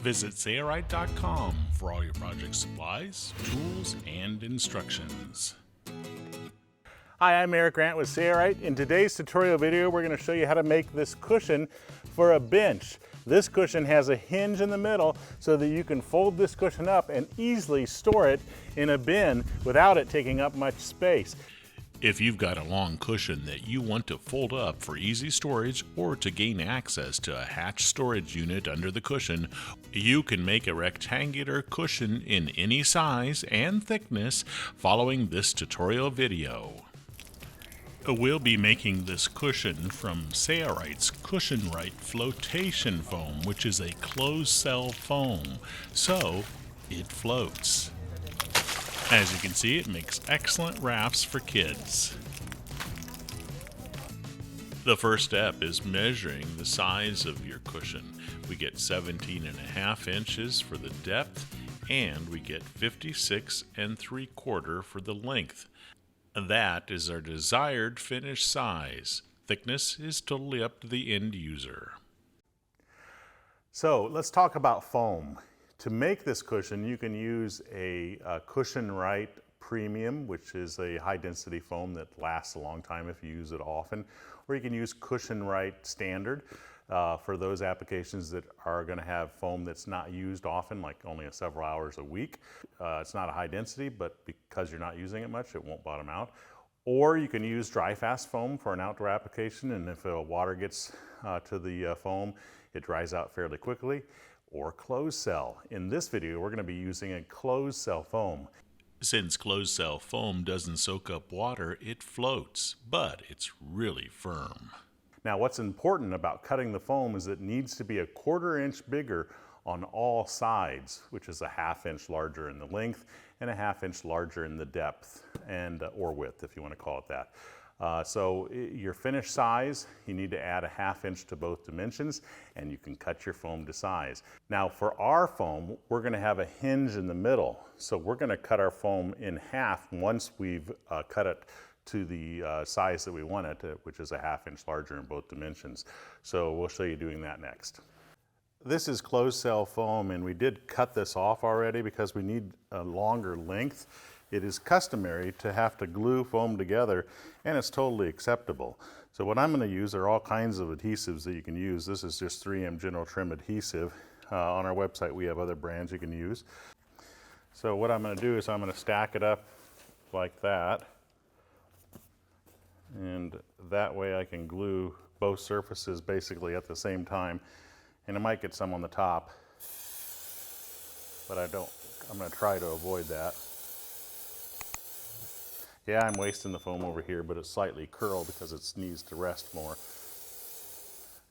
Visit Sailrite.com for all your project supplies, tools, and instructions. Hi, I'm Eric Grant with Sailrite. In today's tutorial video, we're going to show you how to make this cushion for a bench. This cushion has a hinge in the middle so that you can fold this cushion up and easily store it in a bin without it taking up much space. If you've got a long cushion that you want to fold up for easy storage or to gain access to a hatch storage unit under the cushion, you can make a rectangular cushion in any size and thickness following this tutorial video. We'll be making this cushion from Sailrite's CushionRite flotation foam, which is a closed cell foam, so it floats. As you can see, it makes excellent wraps for kids. The first step is measuring the size of your cushion. We get 17.5 inches for the depth, and we get 56 3/4 for the length. That is our desired finished size. Thickness is totally up to the end user. So let's talk about foam. To make this cushion, you can use a CushionRite Premium, which is a high density foam that lasts a long time if you use it often, or you can use CushionRite Standard for those applications that are going to have foam that's not used often, like only several hours a week. It's not a high density, but because you're not using it much, it won't bottom out. Or you can use dry fast foam for an outdoor application, and if water gets to the foam, it dries out fairly quickly. Or closed cell. In this video, we're going to be using a closed cell foam. Since closed cell foam doesn't soak up water, it floats, but it's really firm. Now, what's important about cutting the foam is it needs to be 1/4 inch bigger on all sides, which is 1/2 inch larger in the length and 1/2 inch larger in the depth and or width, if you want to call it that. So your finished size, you need to add 1/2 inch to both dimensions, and you can cut your foam to size. Now for our foam, we're going to have a hinge in the middle. So we're going to cut our foam in half once we've cut it to the size that we want it, which is 1/2 inch larger in both dimensions. So we'll show you doing that next. This is closed cell foam, and we did cut this off already because we need a longer length. It is customary to have to glue foam together, and it's totally acceptable. So what I'm going to use are all kinds of adhesives that you can use. This is just 3M General Trim adhesive. On our website we have other brands you can use. So what I'm going to do is I'm going to stack it up like that, and that way I can glue both surfaces basically at the same time. And I might get some on the top, but I'm going to try to avoid that. Yeah, I'm wasting the foam over here, but it's slightly curled because it needs to rest more.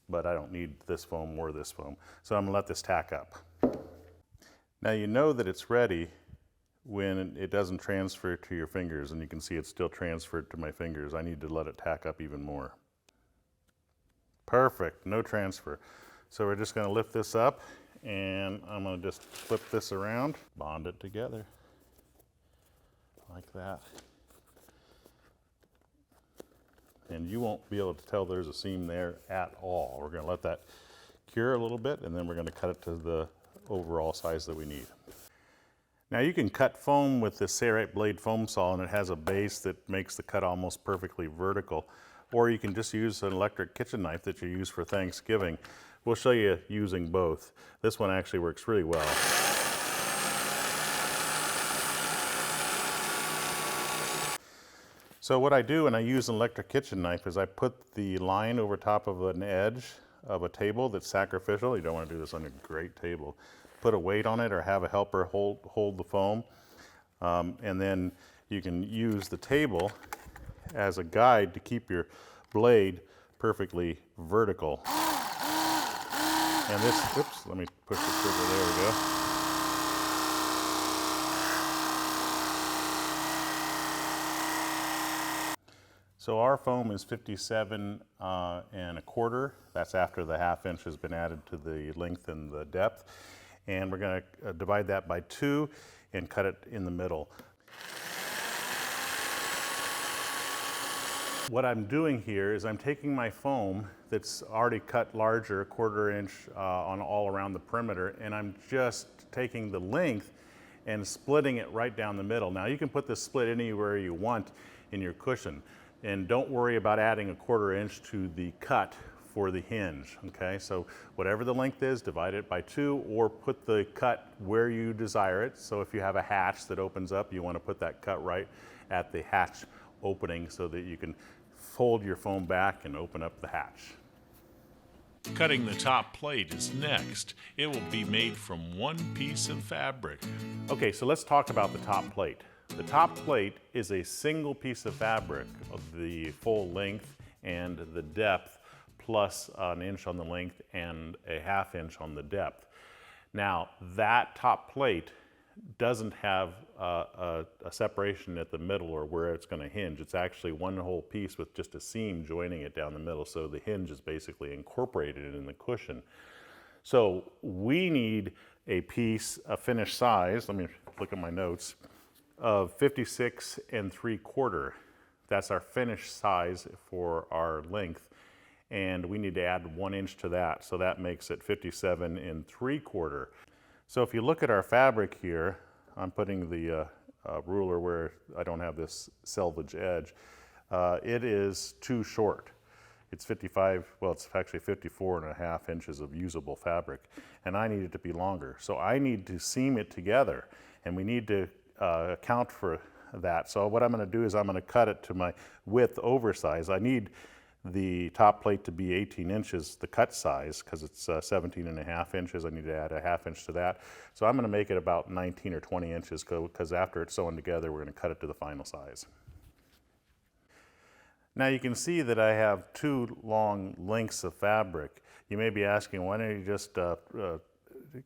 But I don't need this foam or this foam. So I'm gonna let this tack up. Now you know that it's ready when it doesn't transfer to your fingers, and you can see it's still transferred to my fingers. I need to let it tack up even more. Perfect, no transfer. So we're just gonna lift this up, and I'm gonna just flip this around, bond it together, like that. And you won't be able to tell there's a seam there at all. We're going to let that cure a little bit, and then we're going to cut it to the overall size that we need. Now you can cut foam with this Sailrite blade foam saw, and it has a base that makes the cut almost perfectly vertical. Or you can just use an electric kitchen knife that you use for Thanksgiving. We'll show you using both. This one actually works really well. So what I do when I use an electric kitchen knife is I put the line over top of an edge of a table that's sacrificial. You don't want to do this on a great table. Put a weight on it or have a helper hold the foam. And then you can use the table as a guide to keep your blade perfectly vertical. And this, oops, let me push the trigger, there we go. So our foam is 57.25. That's after the 1/2 inch has been added to the length and the depth. And we're going to divide that by 2 and cut it in the middle. What I'm doing here is I'm taking my foam that's already cut larger, 1/4 inch on all around the perimeter, and I'm just taking the length and splitting it right down the middle. Now you can put this split anywhere you want in your cushion, and don't worry about adding a 1/4 inch to the cut for the hinge, okay? So whatever the length is, divide it by 2 or put the cut where you desire it. So if you have a hatch that opens up, you want to put that cut right at the hatch opening so that you can fold your foam back and open up the hatch. Cutting the top plate is next. It will be made from one piece of fabric. Okay, so let's talk about the top plate. The top plate is a single piece of fabric of the full length and the depth, plus an inch on the length and a 1/2 inch on the depth. Now, that top plate doesn't have a separation at the middle or where it's going to hinge. It's actually one whole piece with just a seam joining it down the middle, so the hinge is basically incorporated in the cushion. So we need a piece, a finished size, let me look at my notes, of 56 3/4. That's our finished size for our length, and we need to add 1 inch to that, so that makes it 57 3/4. So if you look at our fabric here, I'm putting the ruler where I don't have this selvage edge. It is too short. It's 55, well, it's actually 54.5 inches of usable fabric, and I need it to be longer. So I need to seam it together, and we need to account for that. So what I'm going to do is I'm going to cut it to my width oversize. I need the top plate to be 18 inches, the cut size, because it's 17.5 inches. I need to add a 1/2 inch to that. So I'm going to make it about 19 or 20 inches, because after it's sewn together, we're going to cut it to the final size. Now you can see that I have 2 long lengths of fabric. You may be asking, why don't you just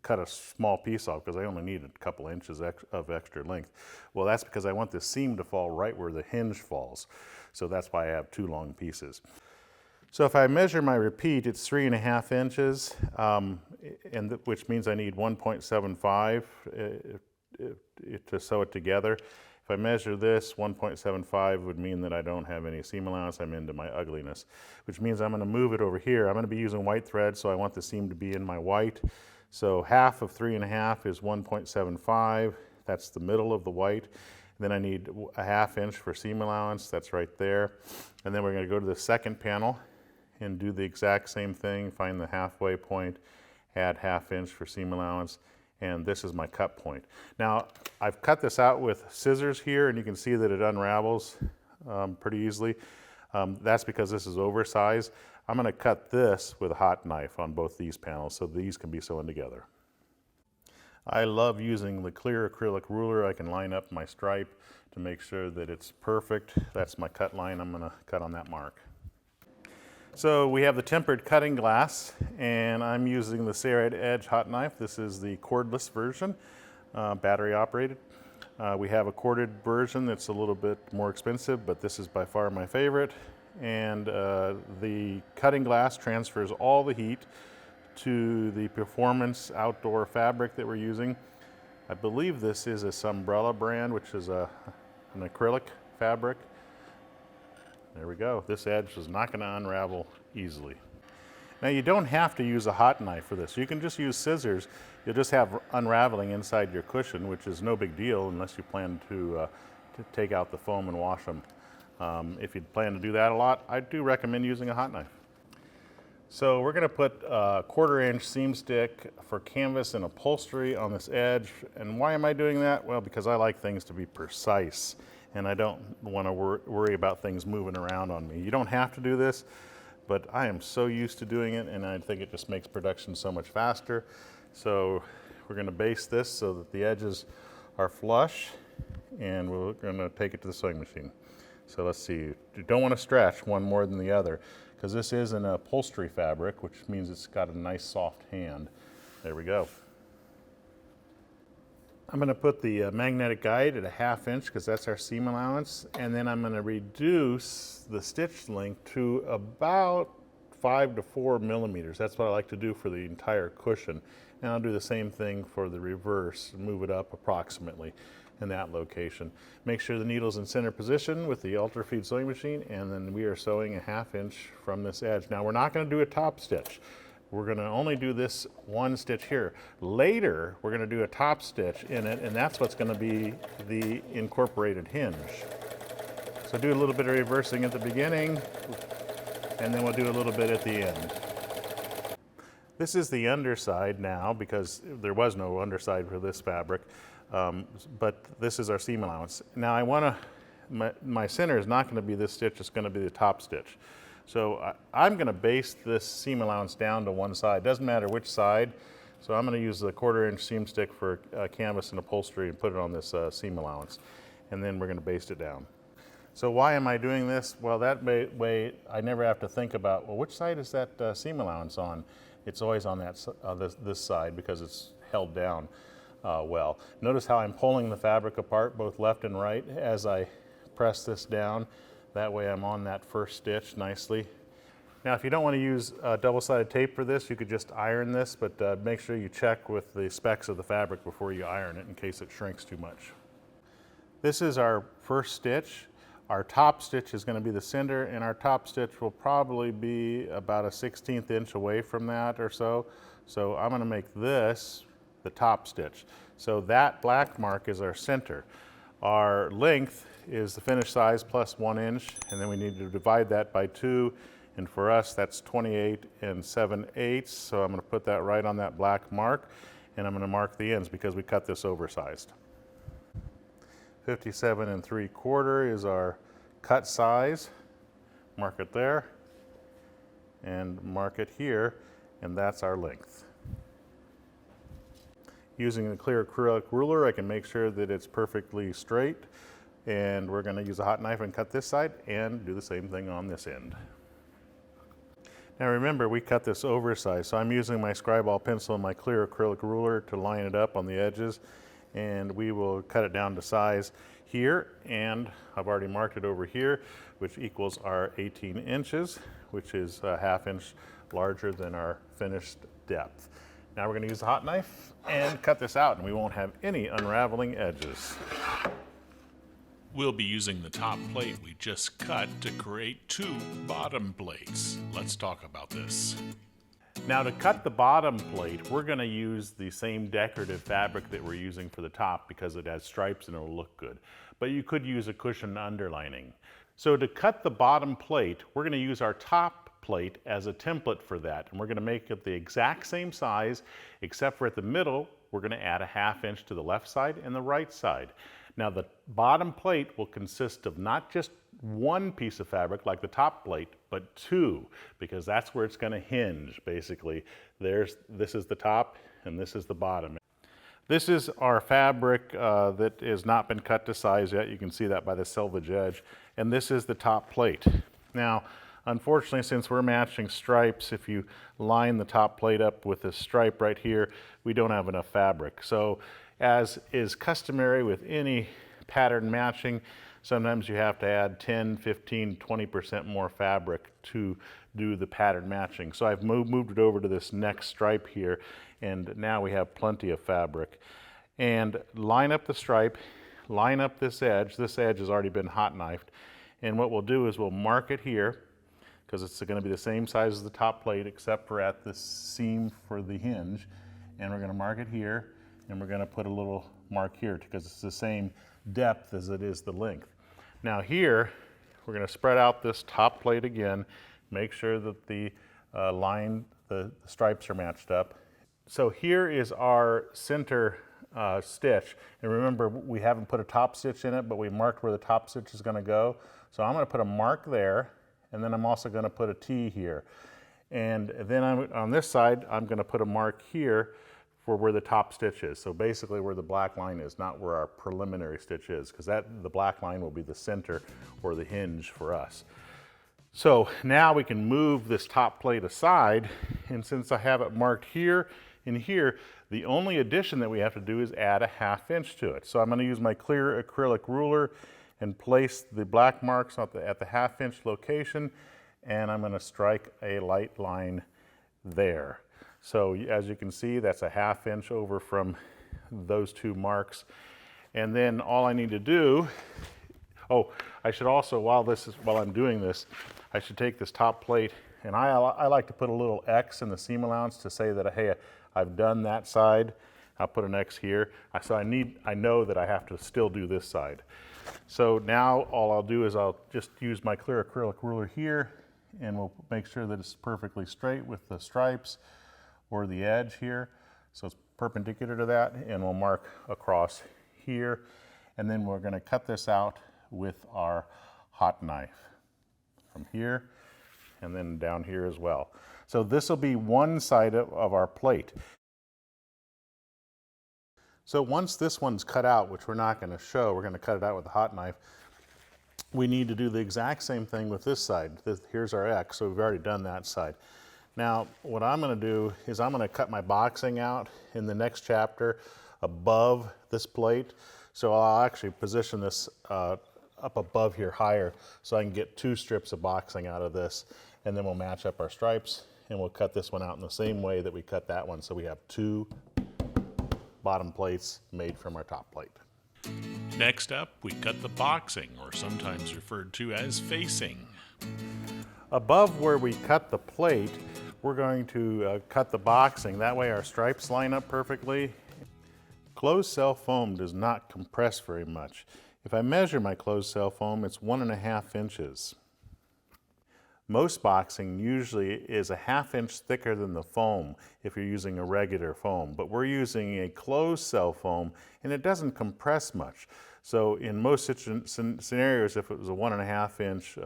cut a small piece off, because I only need a couple inches of extra length. Well, that's because I want the seam to fall right where the hinge falls. So that's why I have 2 long pieces. So if I measure my repeat, it's 3.5 inches, which means I need 1.75 to sew it together. If I measure this, 1.75 would mean that I don't have any seam allowance. I'm into my ugliness, which means I'm going to move it over here. I'm going to be using white thread, so I want the seam to be in my white. So 1/2 of 3.5 is 1.75. That's the middle of the white. Then I need a 1/2 inch for seam allowance. That's right there. And then we're going to go to the second panel and do the exact same thing. Find the halfway point, add 1/2 inch for seam allowance, and this is my cut point. Now, I've cut this out with scissors here, and you can see that it unravels pretty easily. That's because this is oversized. I'm going to cut this with a hot knife on both these panels, so these can be sewn together. I love using the clear acrylic ruler. I can line up my stripe to make sure that it's perfect. That's my cut line. I'm going to cut on that mark. So we have the tempered cutting glass, and I'm using the Sailrite Edge hot knife. This is the cordless version, battery operated. We have a corded version that's a little bit more expensive, but this is by far my favorite. And the cutting glass transfers all the heat to the performance outdoor fabric that we're using. I believe this is a Sunbrella brand, which is an acrylic fabric. There we go. This edge is not going to unravel easily. Now you don't have to use a hot knife for this. You can just use scissors. You'll just have unraveling inside your cushion, which is no big deal unless you plan to take out the foam and wash them. If you plan to do that a lot, I do recommend using a hot knife. So we're going to put a 1/4 inch seam stick for canvas and upholstery on this edge. And why am I doing that? Well, because I like things to be precise, and I don't want to worry about things moving around on me. You don't have to do this, but I am so used to doing it, and I think it just makes production so much faster. So we're going to baste this so that the edges are flush, and we're going to take it to the sewing machine. So let's see, you don't want to stretch one more than the other, because this is an upholstery fabric, which means it's got a nice soft hand. There we go. I'm going to put the magnetic guide at a 1/2 inch, because that's our seam allowance, and then I'm going to reduce the stitch length to about 5 to 4 millimeters. That's what I like to do for the entire cushion. And I'll do the same thing for the reverse, move it up approximately. in that location. Make sure the needle's in center position with the ultra feed sewing machine, and then we are sewing a 1/2 inch from this edge. Now we're not going to do a top stitch. We're going to only do this one stitch here. Later, we're going to do a top stitch in it, and that's what's going to be the incorporated hinge. So do a little bit of reversing at the beginning, and then we'll do a little bit at the end. This is the underside now, because there was no underside for this fabric, but this is our seam allowance. Now I want to, my center is not going to be this stitch, it's going to be the top stitch. So I'm going to baste this seam allowance down to one side. Doesn't matter which side. So I'm going to use the 1/4 inch seam stick for canvas and upholstery and put it on this seam allowance. And then we're going to baste it down. So why am I doing this? Well, that way I never have to think about, well, which side is that seam allowance on? It's always on that this side because it's held down well. Notice how I'm pulling the fabric apart both left and right as I press this down. That way I'm on that first stitch nicely. Now if you don't want to use double-sided tape for this, you could just iron this, but make sure you check with the specs of the fabric before you iron it in case it shrinks too much. This is our first stitch. Our top stitch is going to be the center, and our top stitch will probably be about a 1/16 inch away from that or so. So I'm going to make this the top stitch. So that black mark is our center. Our length is the finished size plus 1 inch, and then we need to divide that by 2, and for us that's 28 7/8. So I'm going to put that right on that black mark, and I'm going to mark the ends because we cut this oversized. 57 3/4 is our cut size. Mark it there, and mark it here, and that's our length. Using the clear acrylic ruler, I can make sure that it's perfectly straight, and we're going to use a hot knife and cut this side and do the same thing on this end. Now remember, we cut this oversized, so I'm using my scriball pencil and my clear acrylic ruler to line it up on the edges, and we will cut it down to size here, and I've already marked it over here, which equals our 18 inches, which is a 1/2 inch larger than our finished depth. Now we're going to use a hot knife and cut this out, and we won't have any unraveling edges. We'll be using the top plate we just cut to create 2 bottom plates. Let's talk about this. Now to cut the bottom plate, we're going to use the same decorative fabric that we're using for the top because it has stripes and it'll look good. But you could use a cushion underlining. So to cut the bottom plate, we're going to use our top plate as a template for that. And we're going to make it the exact same size, except for at the middle, we're going to add a 1/2 inch to the left side and the right side. Now the bottom plate will consist of not just one piece of fabric like the top plate, but 2, because that's where it's going to hinge basically. This is the top and this is the bottom. This is our fabric that has not been cut to size yet. You can see that by the selvage edge. And this is the top plate. Now, unfortunately, since we're matching stripes, if you line the top plate up with this stripe right here, we don't have enough fabric. So as is customary with any pattern matching, sometimes you have to add 10, 15, 20% more fabric to do the pattern matching. So I've moved it over to this next stripe here, and now we have plenty of fabric. And line up the stripe, line up this edge. This edge has already been hot knifed. And what we'll do is we'll mark it here, because it's going to be the same size as the top plate except for at the seam for the hinge. And we're going to mark it here, and we're going to put a little mark here because it's the same depth as it is the length. Now here, we're going to spread out this top plate again, make sure that the the stripes are matched up. So here is our center stitch. And remember, we haven't put a top stitch in it, but we marked where the top stitch is going to go. So I'm going to put a mark there, and then I'm also going to put a T here. And then on this side, I'm going to put a mark here for where the top stitch is. So basically where the black line is, not where our preliminary stitch is, because the black line will be the center or the hinge for us. So now we can move this top plate aside, and since I have it marked here and here, the only addition that we have to do is add a 1/2 inch to it. So I'm going to use my clear acrylic ruler and place the black marks at the 1/2 inch location, and I'm going to strike a light line there. So as you can see, that's a 1/2 inch over from those 2 marks. And then all I need to do, oh, I should also, while I'm doing this, I should take this top plate, and I like to put a little X in the seam allowance to say that, hey, I've done that side. I'll put an X here. So I know that I have to still do this side. So now all I'll do is I'll just use my clear acrylic ruler here, and we'll make sure that it's perfectly straight with the stripes or the edge here. So it's perpendicular to that, and we'll mark across here. And then we're gonna cut this out with our hot knife from here and then down here as well. So this will be one side of our plate. So once this one's cut out, which we're not going to show, we're going to cut it out with a hot knife, we need to do the exact same thing with this side. Here's our X, so we've already done that side. Now, what I'm going to do is I'm going to cut my boxing out in the next chapter above this plate. So I'll actually position this up above here higher so I can get 2 strips of boxing out of this, and then we'll match up our stripes, and we'll cut this one out in the same way that we cut that one, so we have 2 bottom plates made from our top plate. Next up, we cut the boxing, or sometimes referred to as facing. Above where we cut the plate, we're going to cut the boxing. That way our stripes line up perfectly. Closed cell foam does not compress very much. If I measure my closed cell foam, it's 1.5 inches. Most boxing usually is a 1/2 inch thicker than the foam if you're using a regular foam, but we're using a closed cell foam and it doesn't compress much. So in most scenarios, if it was a 1.5 inch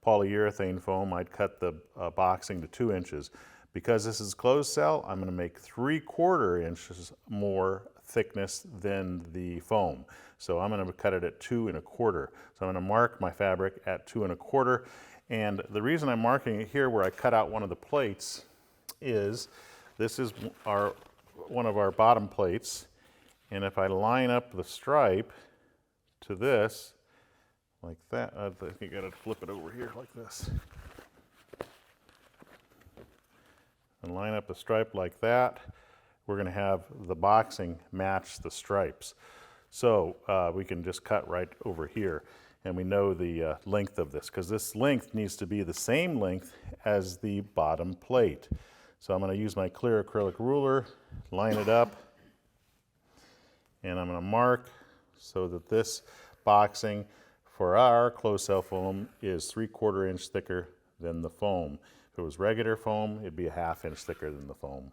polyurethane foam, I'd cut the boxing to 2 inches. Because this is closed cell, I'm going to make 3/4 inches more thickness than the foam. So I'm going to cut it at 2 1/4. So I'm going to mark my fabric at 2 1/4. And the reason I'm marking it here where I cut out one of the plates is this is one of our bottom plates. And if I line up the stripe to this, like that, I think I got to flip it over here like this. And line up the stripe like that, we're going to have the boxing match the stripes. So we can just cut right over here. And we know the length of this, because this length needs to be the same length as the bottom plate. So I'm going to use my clear acrylic ruler, line it up, and I'm going to mark so that this boxing for our closed cell foam is 3/4 inch thicker than the foam. If it was regular foam, it'd be a 1/2 inch thicker than the foam.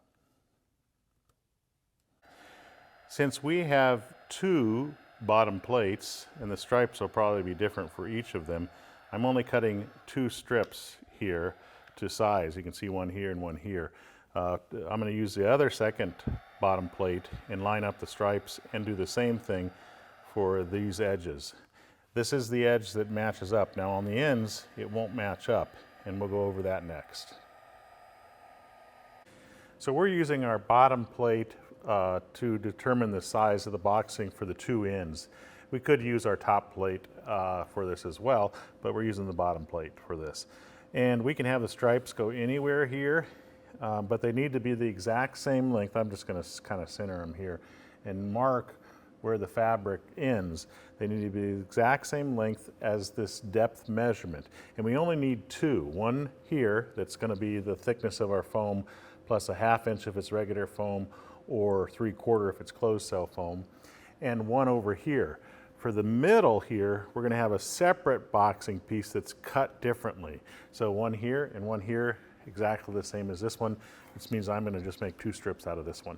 Since we have 2 bottom plates, and the stripes will probably be different for each of them, I'm only cutting 2 strips here to size. You can see one here and one here. I'm going to use the other second bottom plate and line up the stripes and do the same thing for these edges. This is the edge that matches up. Now on the ends, it won't match up, and we'll go over that next. So we're using our bottom plate to determine the size of the boxing for the 2 ends. We could use our top plate for this as well, but we're using the bottom plate for this. And we can have the stripes go anywhere here, but they need to be the exact same length. I'm just going to kind of center them here and mark where the fabric ends. They need to be the exact same length as this depth measurement. And we only need 2. One here that's going to be the thickness of our foam plus a 1/2 inch if it's regular foam, or 3/4 if it's closed cell foam, and one over here. For the middle here, we're going to have a separate boxing piece that's cut differently. So one here and one here, exactly the same as this one, which means I'm going to just make 2 strips out of this one.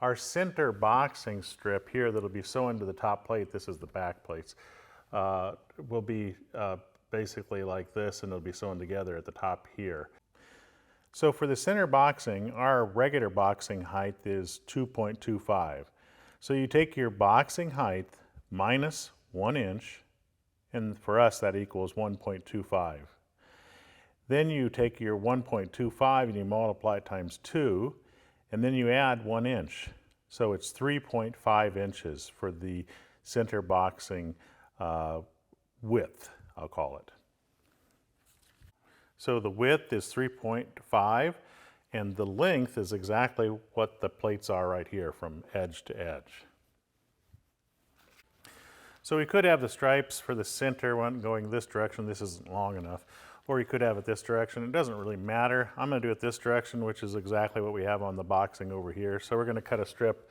Our center boxing strip here that'll be sewn to the top plate, this is the back plates, will be basically like this, and it'll be sewn together at the top here. So for the center boxing, our regular boxing height is 2.25. So you take your boxing height minus 1 inch, and for us that equals 1.25. Then you take your 1.25 and you multiply it times 2, and then you add 1 inch. So it's 3.5 inches for the center boxing width, I'll call it. So the width is 3.5 and the length is exactly what the plates are right here from edge to edge. So we could have the stripes for the center one going this direction. This isn't long enough. Or you could have it this direction. It doesn't really matter. I'm going to do it this direction, which is exactly what we have on the boxing over here. So we're going to cut a strip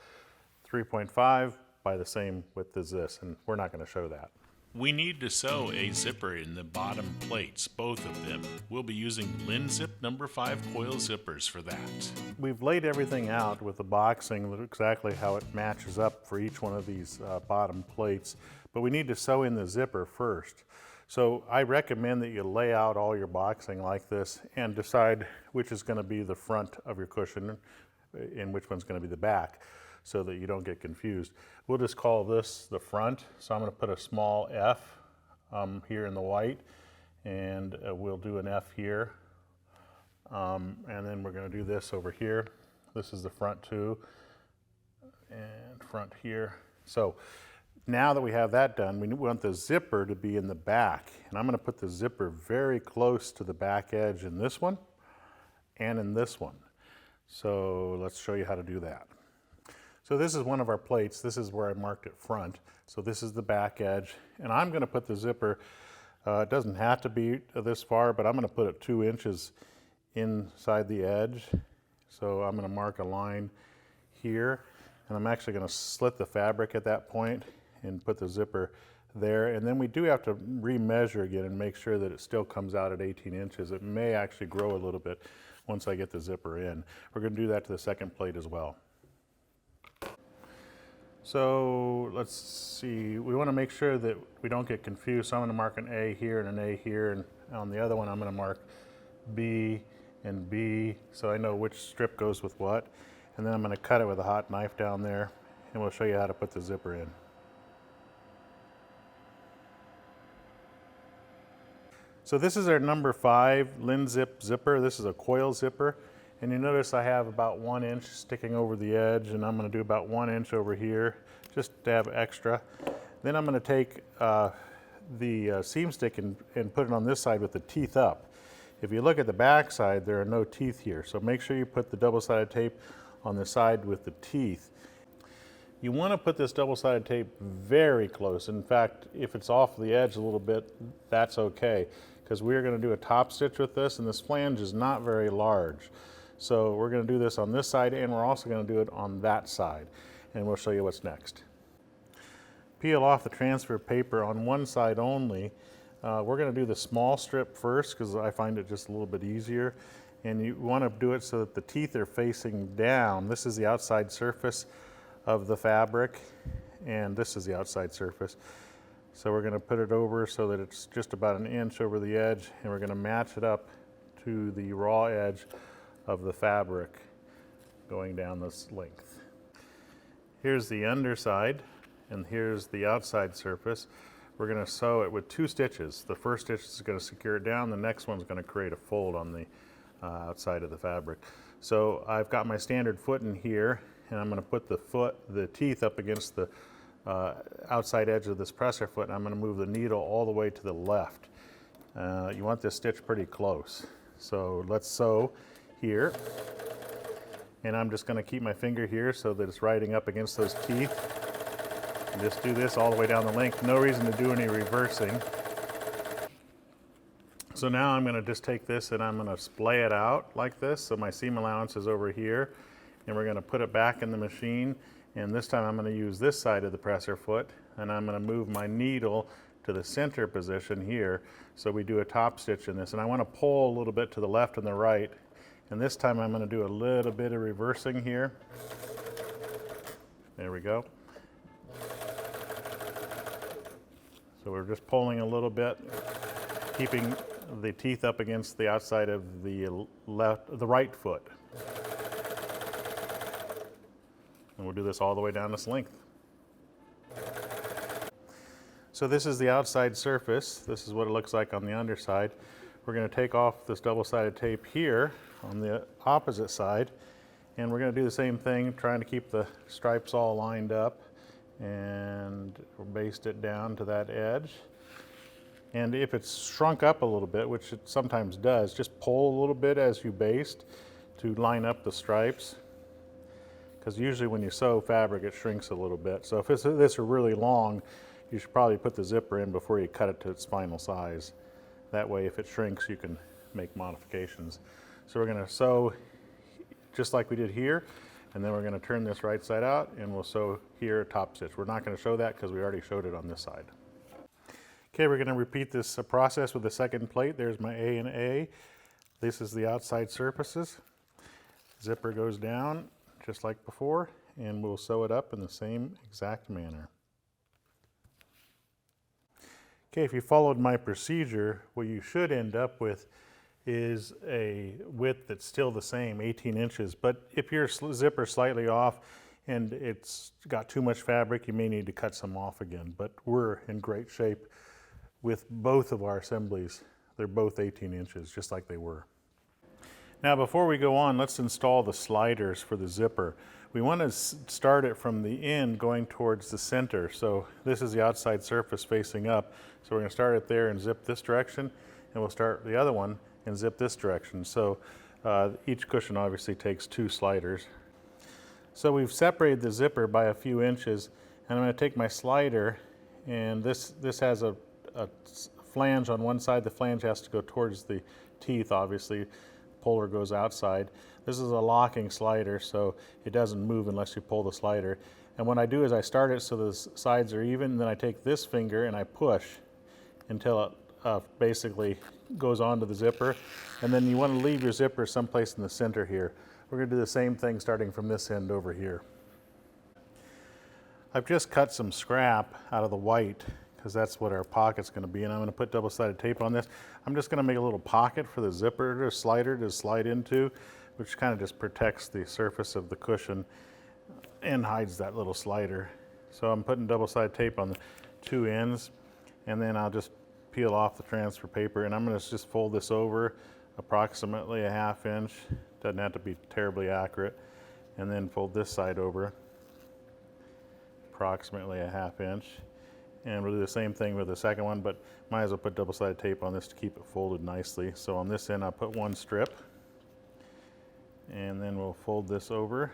3.5 by the same width as this, and we're not going to show that. We need to sew a zipper in the bottom plates, both of them. We'll be using LinZip number 5 coil zippers for that. We've laid everything out with the boxing, exactly how it matches up for each one of these bottom plates, but we need to sew in the zipper first. So I recommend that you lay out all your boxing like this and decide which is going to be the front of your cushion and which one's going to be the back, so that you don't get confused. We'll just call this the front. So I'm going to put a small F here in the white, and we'll do an F here. And then we're going to do this over here. This is the front too, and front here. So now that we have that done, we want the zipper to be in the back. And I'm going to put the zipper very close to the back edge in this one and in this one. So let's show you how to do that. So this is one of our plates. This is where I marked it front. So this is the back edge. And I'm going to put the zipper, it doesn't have to be this far, but I'm going to put it 2 inches inside the edge. So I'm going to mark a line here. And I'm actually going to slit the fabric at that point and put the zipper there. And then we do have to remeasure again and make sure that it still comes out at 18 inches. It may actually grow a little bit once I get the zipper in. We're going to do that to the second plate as well. So let's see, we want to make sure that we don't get confused. So I'm going to mark an A here and an A here, and on the other one I'm going to mark B and B, so I know which strip goes with what. And then I'm going to cut it with a hot knife down there, and we'll show you how to put the zipper in. So this is our number 5 LinZip zipper. This is a coil zipper. And you notice I have about 1 inch sticking over the edge, and I'm going to do about 1 inch over here, just to have extra. Then I'm going to take the seam stick and put it on this side with the teeth up. If you look at the back side, there are no teeth here, so make sure you put the double-sided tape on the side with the teeth. You want to put this double-sided tape very close. In fact, if it's off the edge a little bit, that's okay, because we're going to do a top stitch with this, and this flange is not very large. So we're going to do this on this side, and we're also going to do it on that side, and we'll show you what's next. Peel off the transfer paper on one side only. We're going to do the small strip first because I find it just a little bit easier, and you want to do it so that the teeth are facing down. This is the outside surface of the fabric, and this is the outside surface. So we're going to put it over so that it's just about 1 inch over the edge, and we're going to match it up to the raw edge of the fabric going down this length. Here's the underside, and here's the outside surface. We're going to sew it with 2 stitches. The first stitch is going to secure it down, the next one's going to create a fold on the outside of the fabric. So I've got my standard foot in here, and I'm going to put the teeth up against the outside edge of this presser foot, and I'm going to move the needle all the way to the left. You want this stitch pretty close. So let's sew here, and I'm just going to keep my finger here so that it's riding up against those teeth, and just do this all the way down the length. No reason to do any reversing. So now I'm going to just take this and I'm going to splay it out like this, so my seam allowance is over here, and we're going to put it back in the machine, and this time I'm going to use this side of the presser foot, and I'm going to move my needle to the center position here, so we do a top stitch in this, and I want to pull a little bit to the left and the right. And this time I'm going to do a little bit of reversing here. There we go. So we're just pulling a little bit, keeping the teeth up against the outside of the right foot. And we'll do this all the way down this length. So this is the outside surface. This is what it looks like on the underside. We're going to take off this double-sided tape here on the opposite side, and we're going to do the same thing, trying to keep the stripes all lined up, and we'll baste it down to that edge. And if it's shrunk up a little bit, which it sometimes does, just pull a little bit as you baste to line up the stripes. Because usually when you sew fabric, it shrinks a little bit. So if this are really long, you should probably put the zipper in before you cut it to its final size. That way, if it shrinks, you can make modifications. So we're going to sew just like we did here, and then we're going to turn this right side out, and we'll sew here a top stitch. We're not going to show that because we already showed it on this side. Okay, we're going to repeat this process with the second plate. There's my A and A. This is the outside surfaces. Zipper goes down just like before, and we'll sew it up in the same exact manner. Okay, if you followed my procedure, what you should end up with is a width that's still the same, 18 inches. But if your zipper's slightly off and it's got too much fabric, you may need to cut some off again. But we're in great shape with both of our assemblies. They're both 18 inches, just like they were. Now before we go on, let's install the sliders for the zipper. We want to start it from the end going towards the center. So this is the outside surface facing up. So we're going to start it there and zip this direction, and we'll start the other one and zip this direction. So each cushion obviously takes 2 sliders. So we've separated the zipper by a few inches, and I'm going to take my slider, and this has a flange on one side. The flange has to go towards the teeth, obviously. Puller goes outside. This is a locking slider, so it doesn't move unless you pull the slider. And what I do is I start it so the sides are even, then I take this finger and I push until it basically goes onto the zipper. And then you want to leave your zipper someplace in the center here. We're going to do the same thing starting from this end over here. I've just cut some scrap out of the white because that's what our pocket's going to be, and I'm going to put double-sided tape on this. I'm just going to make a little pocket for the zipper or slider to slide into, which kind of just protects the surface of the cushion and hides that little slider. So I'm putting double-sided tape on the 2 ends, and then I'll just peel off the transfer paper, and I'm going to just fold this over approximately a 1/2 inch. Doesn't have to be terribly accurate. And then fold this side over approximately a 1/2 inch. And we'll do the same thing with the second one, but might as well put double-sided tape on this to keep it folded nicely. So on this end, I'll put 1 strip, and then we'll fold this over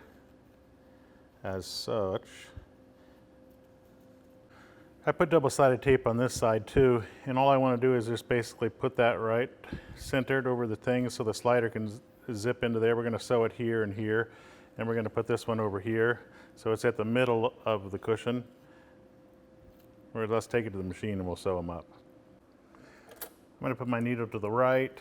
as such. I put double-sided tape on this side too, and all I want to do is just basically put that right centered over the thing so the slider can zip into there. We're going to sew it here and here, and we're going to put this one over here so it's at the middle of the cushion. Or let's take it to the machine and we'll sew them up. I'm going to put my needle to the right,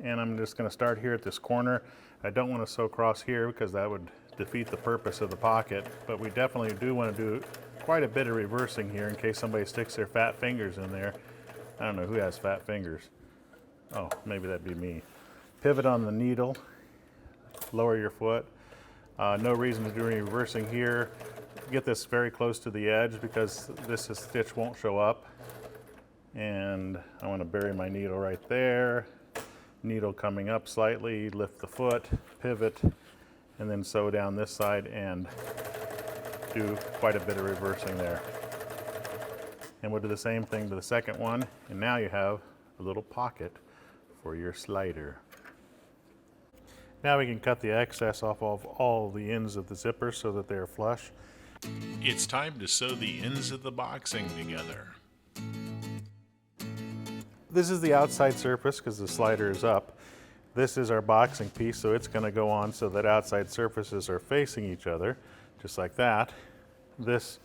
and I'm just going to start here at this corner. I don't want to sew across here because that would defeat the purpose of the pocket, but we definitely do want to do quite a bit of reversing here in case somebody sticks their fat fingers in there. I don't know who has fat fingers. Oh, maybe that'd be me. Pivot on the needle, lower your foot. No reason to do any reversing here. Get this very close to the edge because this stitch won't show up. And I want to bury my needle right there. Needle coming up slightly, lift the foot, pivot, and then sew down this side and do quite a bit of reversing there. And we'll do the same thing to the second one. And now you have a little pocket for your slider. Now we can cut the excess off of all the ends of the zipper so that they're flush. It's time to sew the ends of the boxing together. This is the outside surface because the slider is up. This is our boxing piece, so it's going to go on so that outside surfaces are facing each other, just like that. This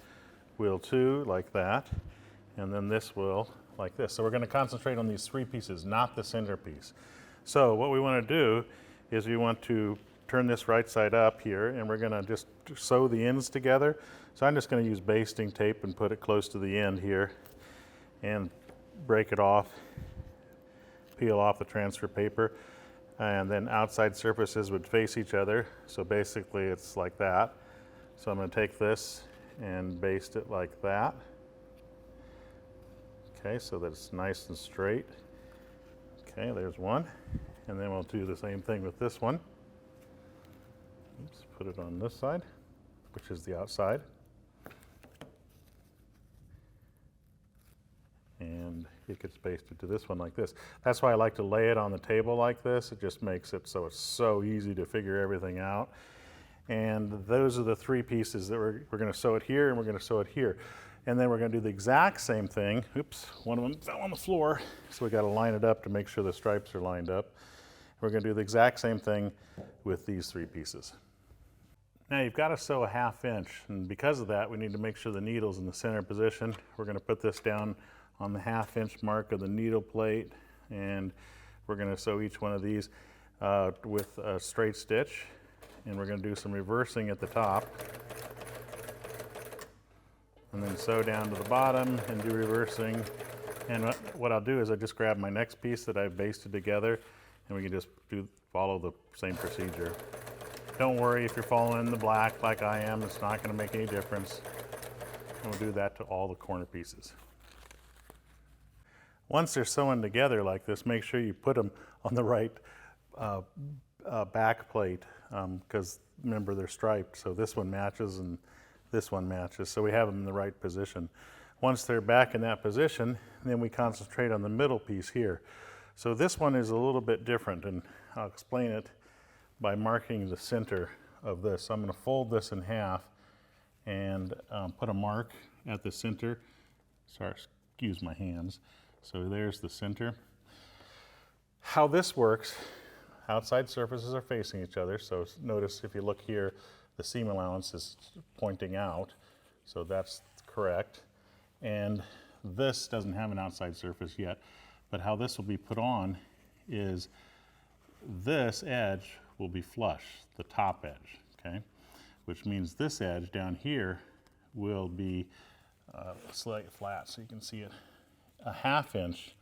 will too, like that. And then this will, like this. So we're going to concentrate on these 3 pieces, not the center piece. So what we want to do is we want to turn this right side up here, and we're going to just sew the ends together. So I'm just going to use basting tape and put it close to the end here and break it off, peel off the transfer paper, and then outside surfaces would face each other. So basically it's like that. So I'm going to take this and baste it like that. Okay, so that it's nice and straight. Okay, there's one. And then we'll do the same thing with this one. Oops, put it on this side, which is the outside. and it gets basted to this one like this. That's why I like to lay it on the table like this. It just makes it so it's so easy to figure everything out. And those are the three pieces that we're going to sew it here, and we're going to sew it here. And then we're going to do the exact same thing. Oops, one of them fell on the floor. So we got to line it up to make sure the stripes are lined up. We're going to do the exact same thing with these three pieces. Now you've got to sew a 1/2 inch, and because of that we need to make sure the needle's in the center position. We're going to put this down on the 1/2 inch mark of the needle plate, and we're going to sew each one of these with a straight stitch, and we're going to do some reversing at the top, and then sew down to the bottom and do reversing. And what I'll do is I just grab my next piece that I've basted together, and we can just follow the same procedure. Don't worry if you're following the black like I am, it's not going to make any difference. And we'll do that to all the corner pieces. Once they're sewn together like this, make sure you put them on the right back plate, because remember they're striped, so this one matches and this one matches, so we have them in the right position. Once they're back in that position, then we concentrate on the middle piece here. So this one is a little bit different, and I'll explain it by marking the center of this. So I'm going to fold this in half and put a mark at the center. Sorry, excuse my hands. So there's the center. How this works, outside surfaces are facing each other. So notice if you look here, the seam allowance is pointing out. So that's correct. And this doesn't have an outside surface yet. But how this will be put on is this edge will be flush, the top edge, okay? Which means this edge down here will be slightly flat, so you can see it, a 1/2 inch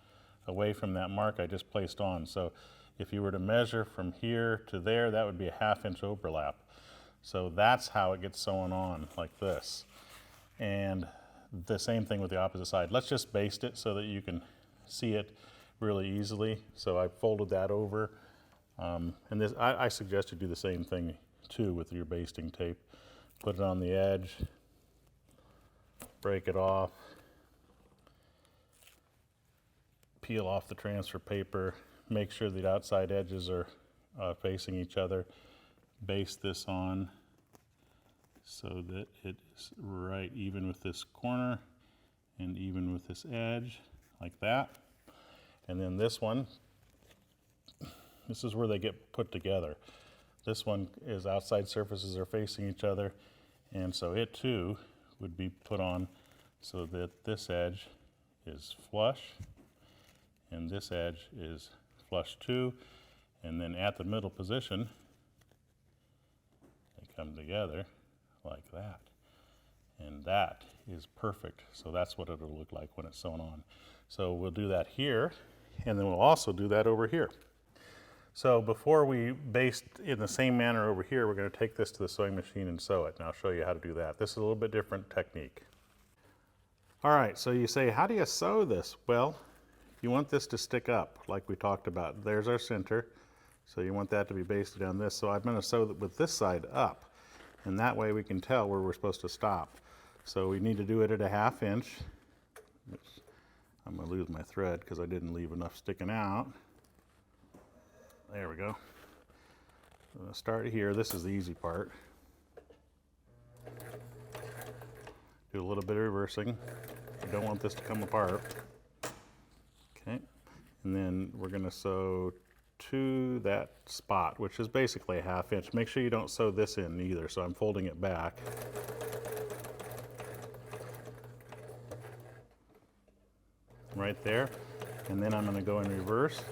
away from that mark I just placed on. So if you were to measure from here to there, that would be a 1/2 inch overlap. So that's how it gets sewn on, like this. And the same thing with the opposite side. Let's just baste it so that you can see it really easily. So I folded that over. And this, I suggest you do the same thing too with your basting tape. Put it on the edge, break it off, peel off the transfer paper, make sure the outside edges are facing each other, baste this on so that it's right even with this corner and even with this edge, like that. And then this one, this is where they get put together. This one is outside surfaces are facing each other, and so it too would be put on so that this edge is flush and this edge is flush too, and then at the middle position they come together like that, and that is perfect. So that's what it'll look like when it's sewn on. So we'll do that here, and then we'll also do that over here. So before we baste in the same manner over here, we're going to take this to the sewing machine and sew it, and I'll show you how to do that. This is a little bit different technique. All right, so you say, how do you sew this? Well, you want this to stick up like we talked about. There's our center, so you want that to be basted on this. So I'm going to sew it with this side up, and that way we can tell where we're supposed to stop. So we need to do it at a 1/2 inch. I'm going to lose my thread because I didn't leave enough sticking out. There we go. I'm going to start here. This is the easy part. Do a little bit of reversing. You don't want this to come apart. Okay. And then we're going to sew to that spot, which is basically a 1/2 inch. Make sure you don't sew this in either, so I'm folding it back. Right there. And then I'm going to go in reverse.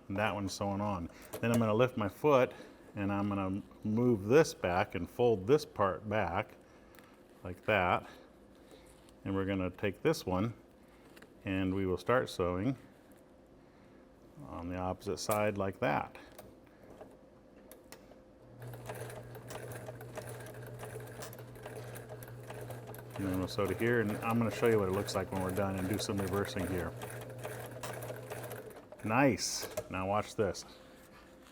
And that one's sewn on. Then I'm going to lift my foot and I'm going to move this back and fold this part back like that. And we're going to take this one and we will start sewing on the opposite side like that. And then we'll sew to here, and I'm going to show you what it looks like when we're done and do some reversing here. Nice. Now watch this.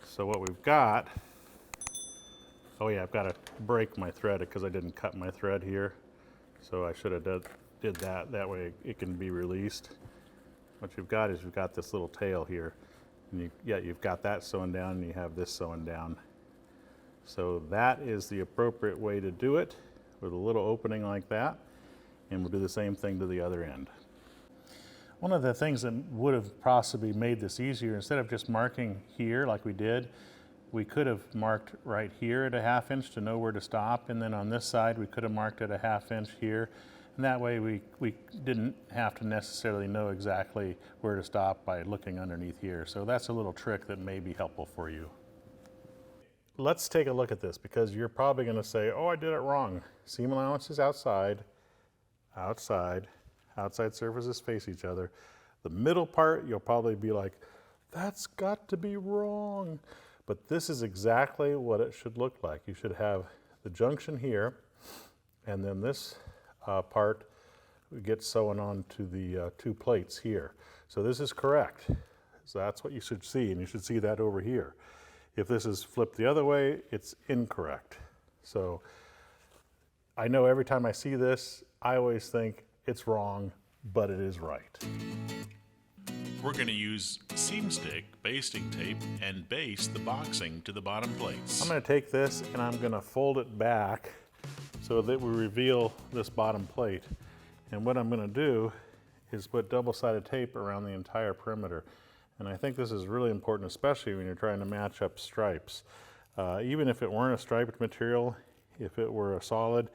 So what we've got, oh yeah, I've got to break my thread because I didn't cut my thread here. So I should have did that. That way it can be released. What you've got is you've got this little tail here. And you've got that sewn down and you have this sewn down. So that is the appropriate way to do it, with a little opening like that. And we'll do the same thing to the other end. One of the things that would have possibly made this easier, instead of just marking here like we did, we could have marked right here at a 1/2 inch to know where to stop, and then on this side we could have marked at a 1/2 inch here, and that way we didn't have to necessarily know exactly where to stop by looking underneath here. So that's a little trick that may be helpful for you. Let's take a look at this, because you're probably going to say, oh, I did it wrong. Seam allowance is outside, outside. Outside surfaces face each other. The middle part, you'll probably be like, that's got to be wrong. But this is exactly what it should look like. You should have the junction here, and then this part gets sewn on to the 2 plates here. So this is correct. So that's what you should see, and you should see that over here. If this is flipped the other way, it's incorrect. So I know every time I see this, I always think, it's wrong, but it is right. We're going to use seam stick, basting tape, and baste the boxing to the bottom plates. I'm going to take this and I'm going to fold it back so that we reveal this bottom plate. And what I'm going to do is put double-sided tape around the entire perimeter. And I think this is really important, especially when you're trying to match up stripes. Even if it weren't a striped material, if it were a solid,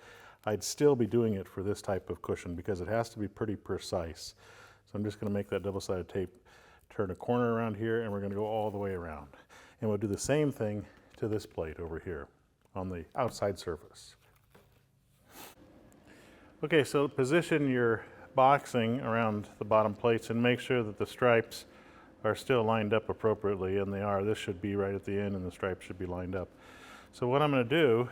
I'd still be doing it for this type of cushion because it has to be pretty precise. So I'm just going to make that double-sided tape, turn a corner around here, and we're going to go all the way around. And we'll do the same thing to this plate over here on the outside surface. Okay, so position your boxing around the bottom plates and make sure that the stripes are still lined up appropriately, and they are. This should be right at the end and the stripes should be lined up. So what I'm going to do,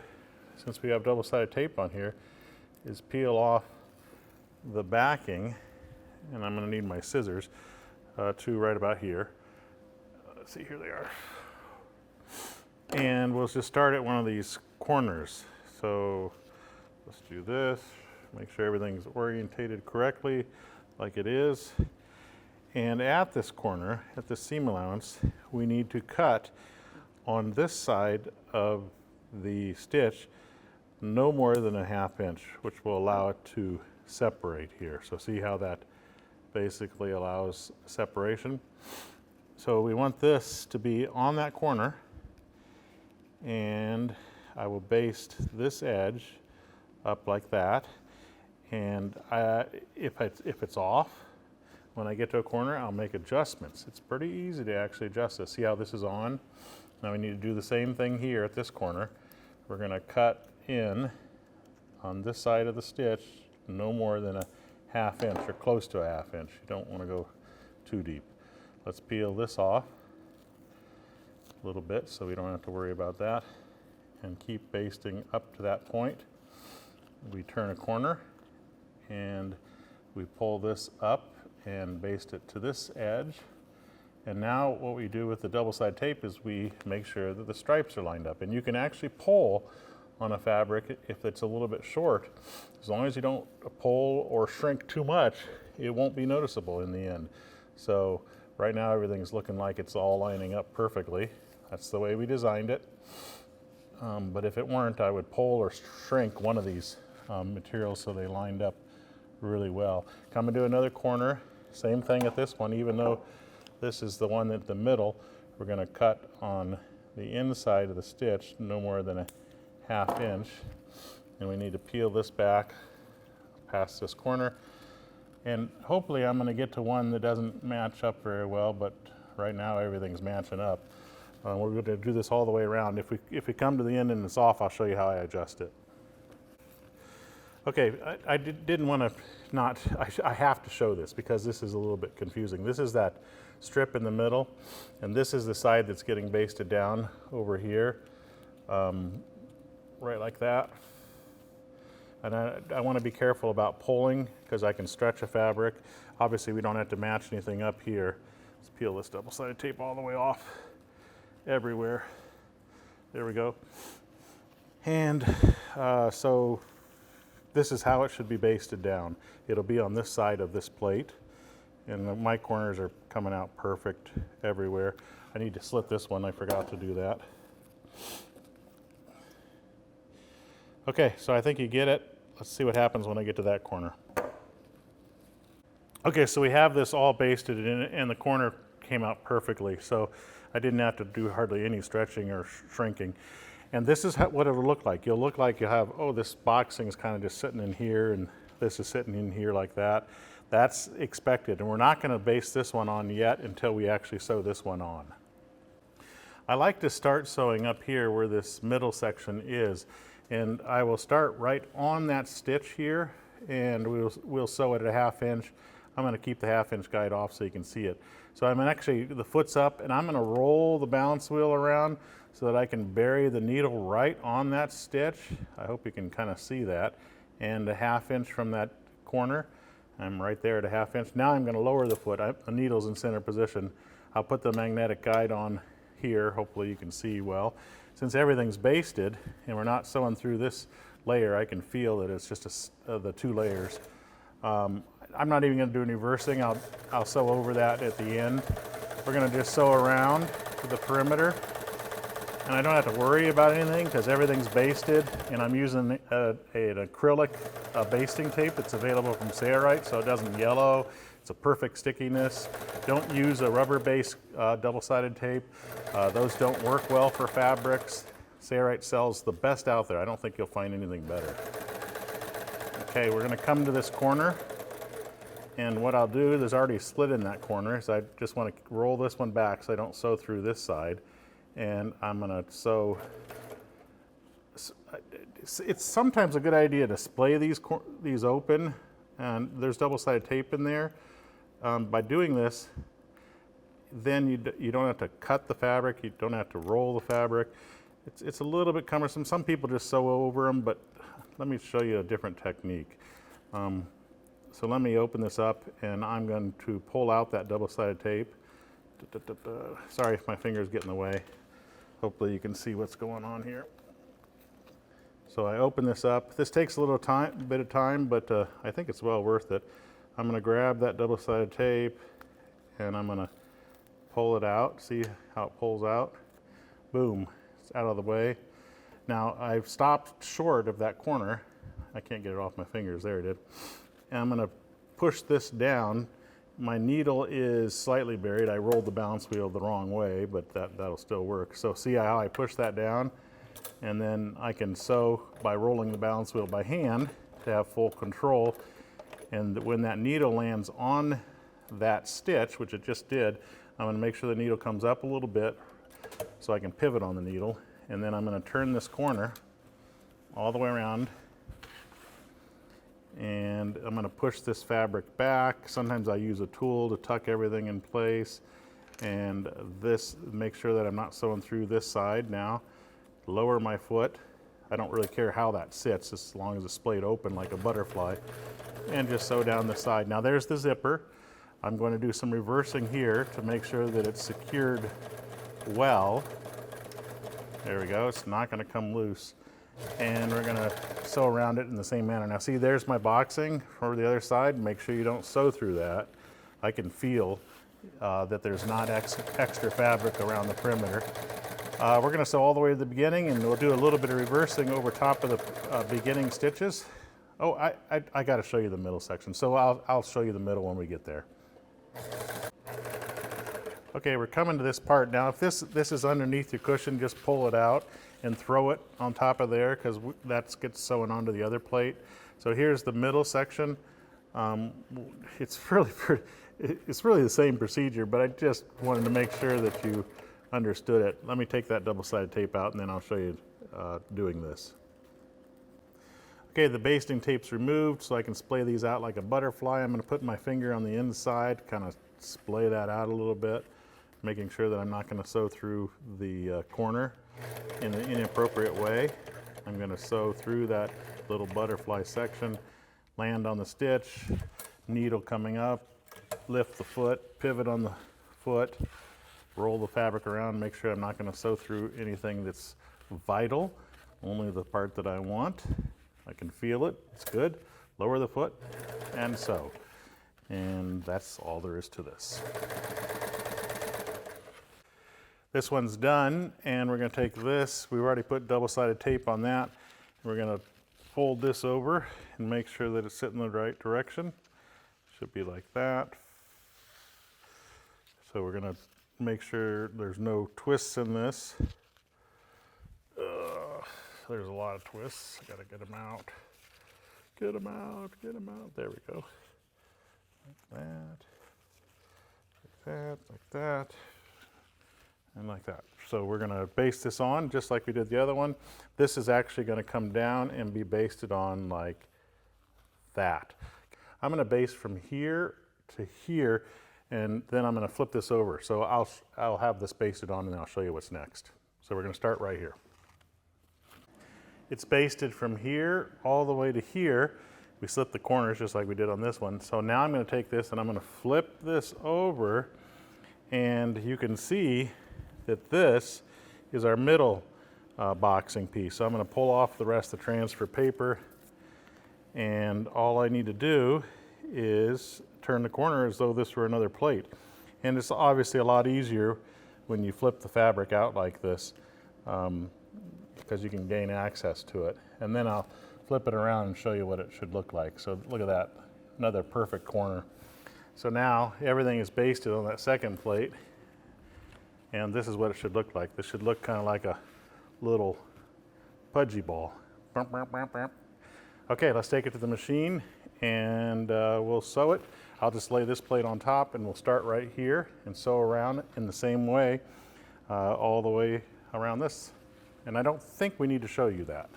since we have double-sided tape on here, is peel off the backing, and I'm going to need my scissors to right about here. Let's see, here they are. And we'll just start at one of these corners. So let's do this, make sure everything's orientated correctly like it is. And at this corner, at the seam allowance, we need to cut on this side of the stitch no more than a 1/2 inch, which will allow it to separate here. So see how that basically allows separation. So we want this to be on that corner, and I will baste this edge up like that. And if it's off, when I get to a corner, I'll make adjustments. It's pretty easy to actually adjust this. See how this is on? Now we need to do the same thing here at this corner. We're going to cut in on this side of the stitch no more than a 1/2 inch or close to a 1/2 inch. You don't want to go too deep. Let's peel this off a little bit so we don't have to worry about that, and keep basting up to that point. We turn a corner and we pull this up and baste it to this edge. And now what we do with the double-sided tape is we make sure that the stripes are lined up. And you can actually pull on a fabric if it's a little bit short. As long as you don't pull or shrink too much, it won't be noticeable in the end. So right now everything's looking like it's all lining up perfectly. That's the way we designed it. But if it weren't, I would pull or shrink one of these materials so they lined up really well. Come and do another corner. Same thing at this one, even though this is the one at the middle, we're going to cut on the inside of the stitch no more than a 1/2 inch. And we need to peel this back past this corner. And hopefully I'm going to get to one that doesn't match up very well, but right now everything's matching up. We're going to do this all the way around. If we come to the end and it's off, I'll show you how I adjust it. Okay, I didn't want to not, I have to show this because this is a little bit confusing. This is that strip in the middle, and this is the side that's getting basted down over here, right like that. And I want to be careful about pulling because I can stretch a fabric. Obviously we don't have to match anything up here. Let's peel this double-sided tape all the way off everywhere. There we go. And so this is how it should be basted down. It'll be on this side of this plate, and my corners are coming out perfect everywhere. I need to slit this one, I forgot to do that. Okay, so I think you get it. Let's see what happens when I get to that corner. Okay, so we have this all basted and the corner came out perfectly, so I didn't have to do hardly any stretching or shrinking. And this is what it will look like. You'll look like you have, oh, this boxing is kind of just sitting in here and this is sitting in here like that. That's expected, and we're not going to baste this one on yet until we actually sew this one on. I like to start sewing up here where this middle section is, and I will start right on that stitch here, and we'll sew it at a 1/2 inch. I'm going to keep the 1/2 inch guide off so you can see it. So I'm actually, the foot's up, and I'm going to roll the balance wheel around so that I can bury the needle right on that stitch. I hope you can kind of see that. And a 1/2 inch from that corner, I'm right there at a 1/2 inch. Now I'm going to lower the foot. The needle's in center position. I'll put the magnetic guide on here. Hopefully you can see well. Since everything's basted and we're not sewing through this layer, I can feel that it's just the 2 layers. I'm not even going to do any reversing. I'll sew over that at the end. We're going to just sew around to the perimeter, and I don't have to worry about anything because everything's basted, and I'm using an acrylic basting tape that's available from Sailrite, so it doesn't yellow. It's a perfect stickiness. Don't use a rubber-based double-sided tape. Those don't work well for fabrics. Sailrite sells the best out there. I don't think you'll find anything better. Okay, we're going to come to this corner. And what I'll do, there's already a split in that corner, so I just want to roll this one back so I don't sew through this side. And I'm going to sew. It's sometimes a good idea to splay these open, and there's double-sided tape in there. By doing this, then you don't have to cut the fabric, you don't have to roll the fabric. It's a little bit cumbersome. Some people just sew over them, but let me show you a different technique. So let me open this up, and I'm going to pull out that double-sided tape. Sorry if my fingers get in the way. Hopefully you can see what's going on here. So I open this up. This takes a little bit of time, but I think it's well worth it. I'm going to grab that double-sided tape, and I'm going to pull it out. See how it pulls out? Boom, it's out of the way. Now I've stopped short of that corner. I can't get it off my fingers. There it is. And I'm going to push this down. My needle is slightly buried. I rolled the balance wheel the wrong way, but that'll still work. So see how I push that down? And then I can sew by rolling the balance wheel by hand to have full control. And when that needle lands on that stitch, which it just did, I'm going to make sure the needle comes up a little bit so I can pivot on the needle. And then I'm going to turn this corner all the way around, and I'm going to push this fabric back. Sometimes I use a tool to tuck everything in place, and this, make sure that I'm not sewing through this side now. Lower my foot. I don't really care how that sits as long as it's splayed open like a butterfly, and just sew down the side. Now there's the zipper. I'm going to do some reversing here to make sure that it's secured well. There we go, it's not going to come loose. And we're going to sew around it in the same manner. Now see, there's my boxing for the other side. Make sure you don't sew through that. I can feel that there's not extra fabric around the perimeter. We're going to sew all the way to the beginning, and we'll do a little bit of reversing over top of the beginning stitches. Oh, I got to show you the middle section, so I'll show you the middle when we get there. Okay, we're coming to this part now. If this is underneath your cushion, just pull it out and throw it on top of there, because that gets sewn onto the other plate. So here's the middle section. It's really the same procedure, but I just wanted to make sure that you understood it. Let me take that double-sided tape out, and then I'll show you doing this. Okay, the basting tape's removed, so I can splay these out like a butterfly. I'm going to put my finger on the inside, kind of splay that out a little bit, making sure that I'm not going to sew through the corner in an inappropriate way. I'm going to sew through that little butterfly section, land on the stitch, needle coming up, lift the foot, pivot on the foot, roll the fabric around, make sure I'm not going to sew through anything that's vital, only the part that I want. I can feel it, it's good. Lower the foot, and sew. And that's all there is to this. This one's done, and we're gonna take this, we've already put double-sided tape on that, and we're gonna fold this over and make sure that it's sitting in the right direction. Should be like that. So we're gonna make sure there's no twists in this. There's a lot of twists, I gotta get them out. Get them out, get them out, there we go. Like that, like that, like that. And like that. So we're gonna baste this on just like we did the other one. This is actually gonna come down and be basted on like that. I'm gonna baste from here to here, and then I'm gonna flip this over. So I'll have this basted on and I'll show you what's next. So we're gonna start right here. It's basted from here all the way to here. We slit the corners just like we did on this one. So now I'm gonna take this and I'm gonna flip this over, and you can see that this is our middle boxing piece. So I'm gonna pull off the rest of the transfer paper, and all I need to do is turn the corner as though this were another plate. And it's obviously a lot easier when you flip the fabric out like this, because you can gain access to it. And then I'll flip it around and show you what it should look like. So look at that, another perfect corner. So now everything is basted on that second plate, and this is what it should look like. This should look kind of like a little pudgy ball. Okay, let's take it to the machine and we'll sew it. I'll just lay this plate on top and we'll start right here and sew around it in the same way all the way around this. And I don't think we need to show you that.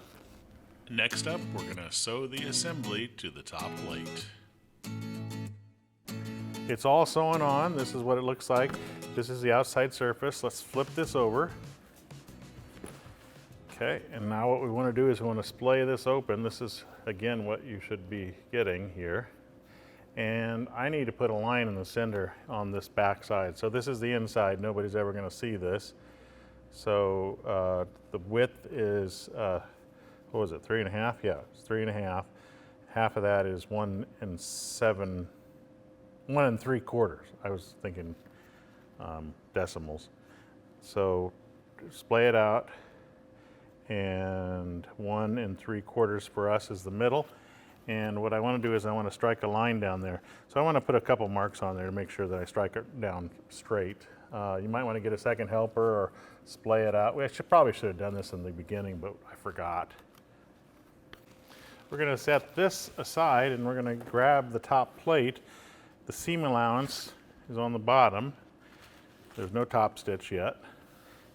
Next up, we're going to sew the assembly to the top plate. It's all sewn on. This is what it looks like. This is the outside surface. Let's flip this over. Okay, and now what we want to do is we want to splay this open. This is, again, what you should be getting here. And I need to put a line in the center on this back side. So this is the inside. Nobody's ever going to see this. So the width is, what was it, 3.5? Yeah, it's 3.5. Half of that is 1 3/4. I was thinking decimals. So splay it out, and 1 3/4 for us is the middle. And what I want to do is I want to strike a line down there. So I want to put a couple marks on there to make sure that I strike it down straight. You might want to get a second helper or splay it out. We probably should have done this in the beginning, but I forgot. We're going to set this aside and we're going to grab the top plate. The seam allowance is on the bottom. There's no top stitch yet.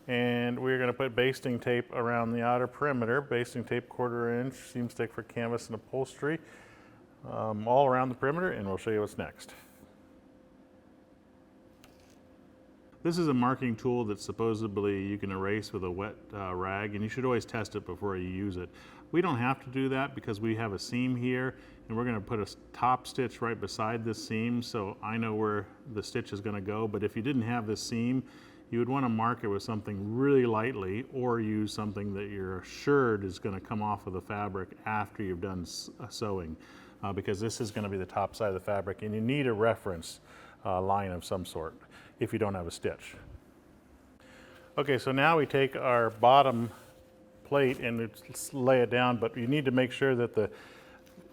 And we're going to put basting tape around the outer perimeter, basting tape 1/4 inch, seam stick for canvas and upholstery, all around the perimeter, and we'll show you what's next. This is a marking tool that supposedly you can erase with a wet rag, and you should always test it before you use it. We don't have to do that because we have a seam here, and we're going to put a top stitch right beside this seam, so I know where the stitch is going to go. But if you didn't have this seam, you would want to mark it with something really lightly, or use something that you're assured is going to come off of the fabric after you've done sewing, because this is going to be the top side of the fabric, and you need a reference line of some sort if you don't have a stitch. Okay, so now we take our bottom plate and lay it down, but you need to make sure that the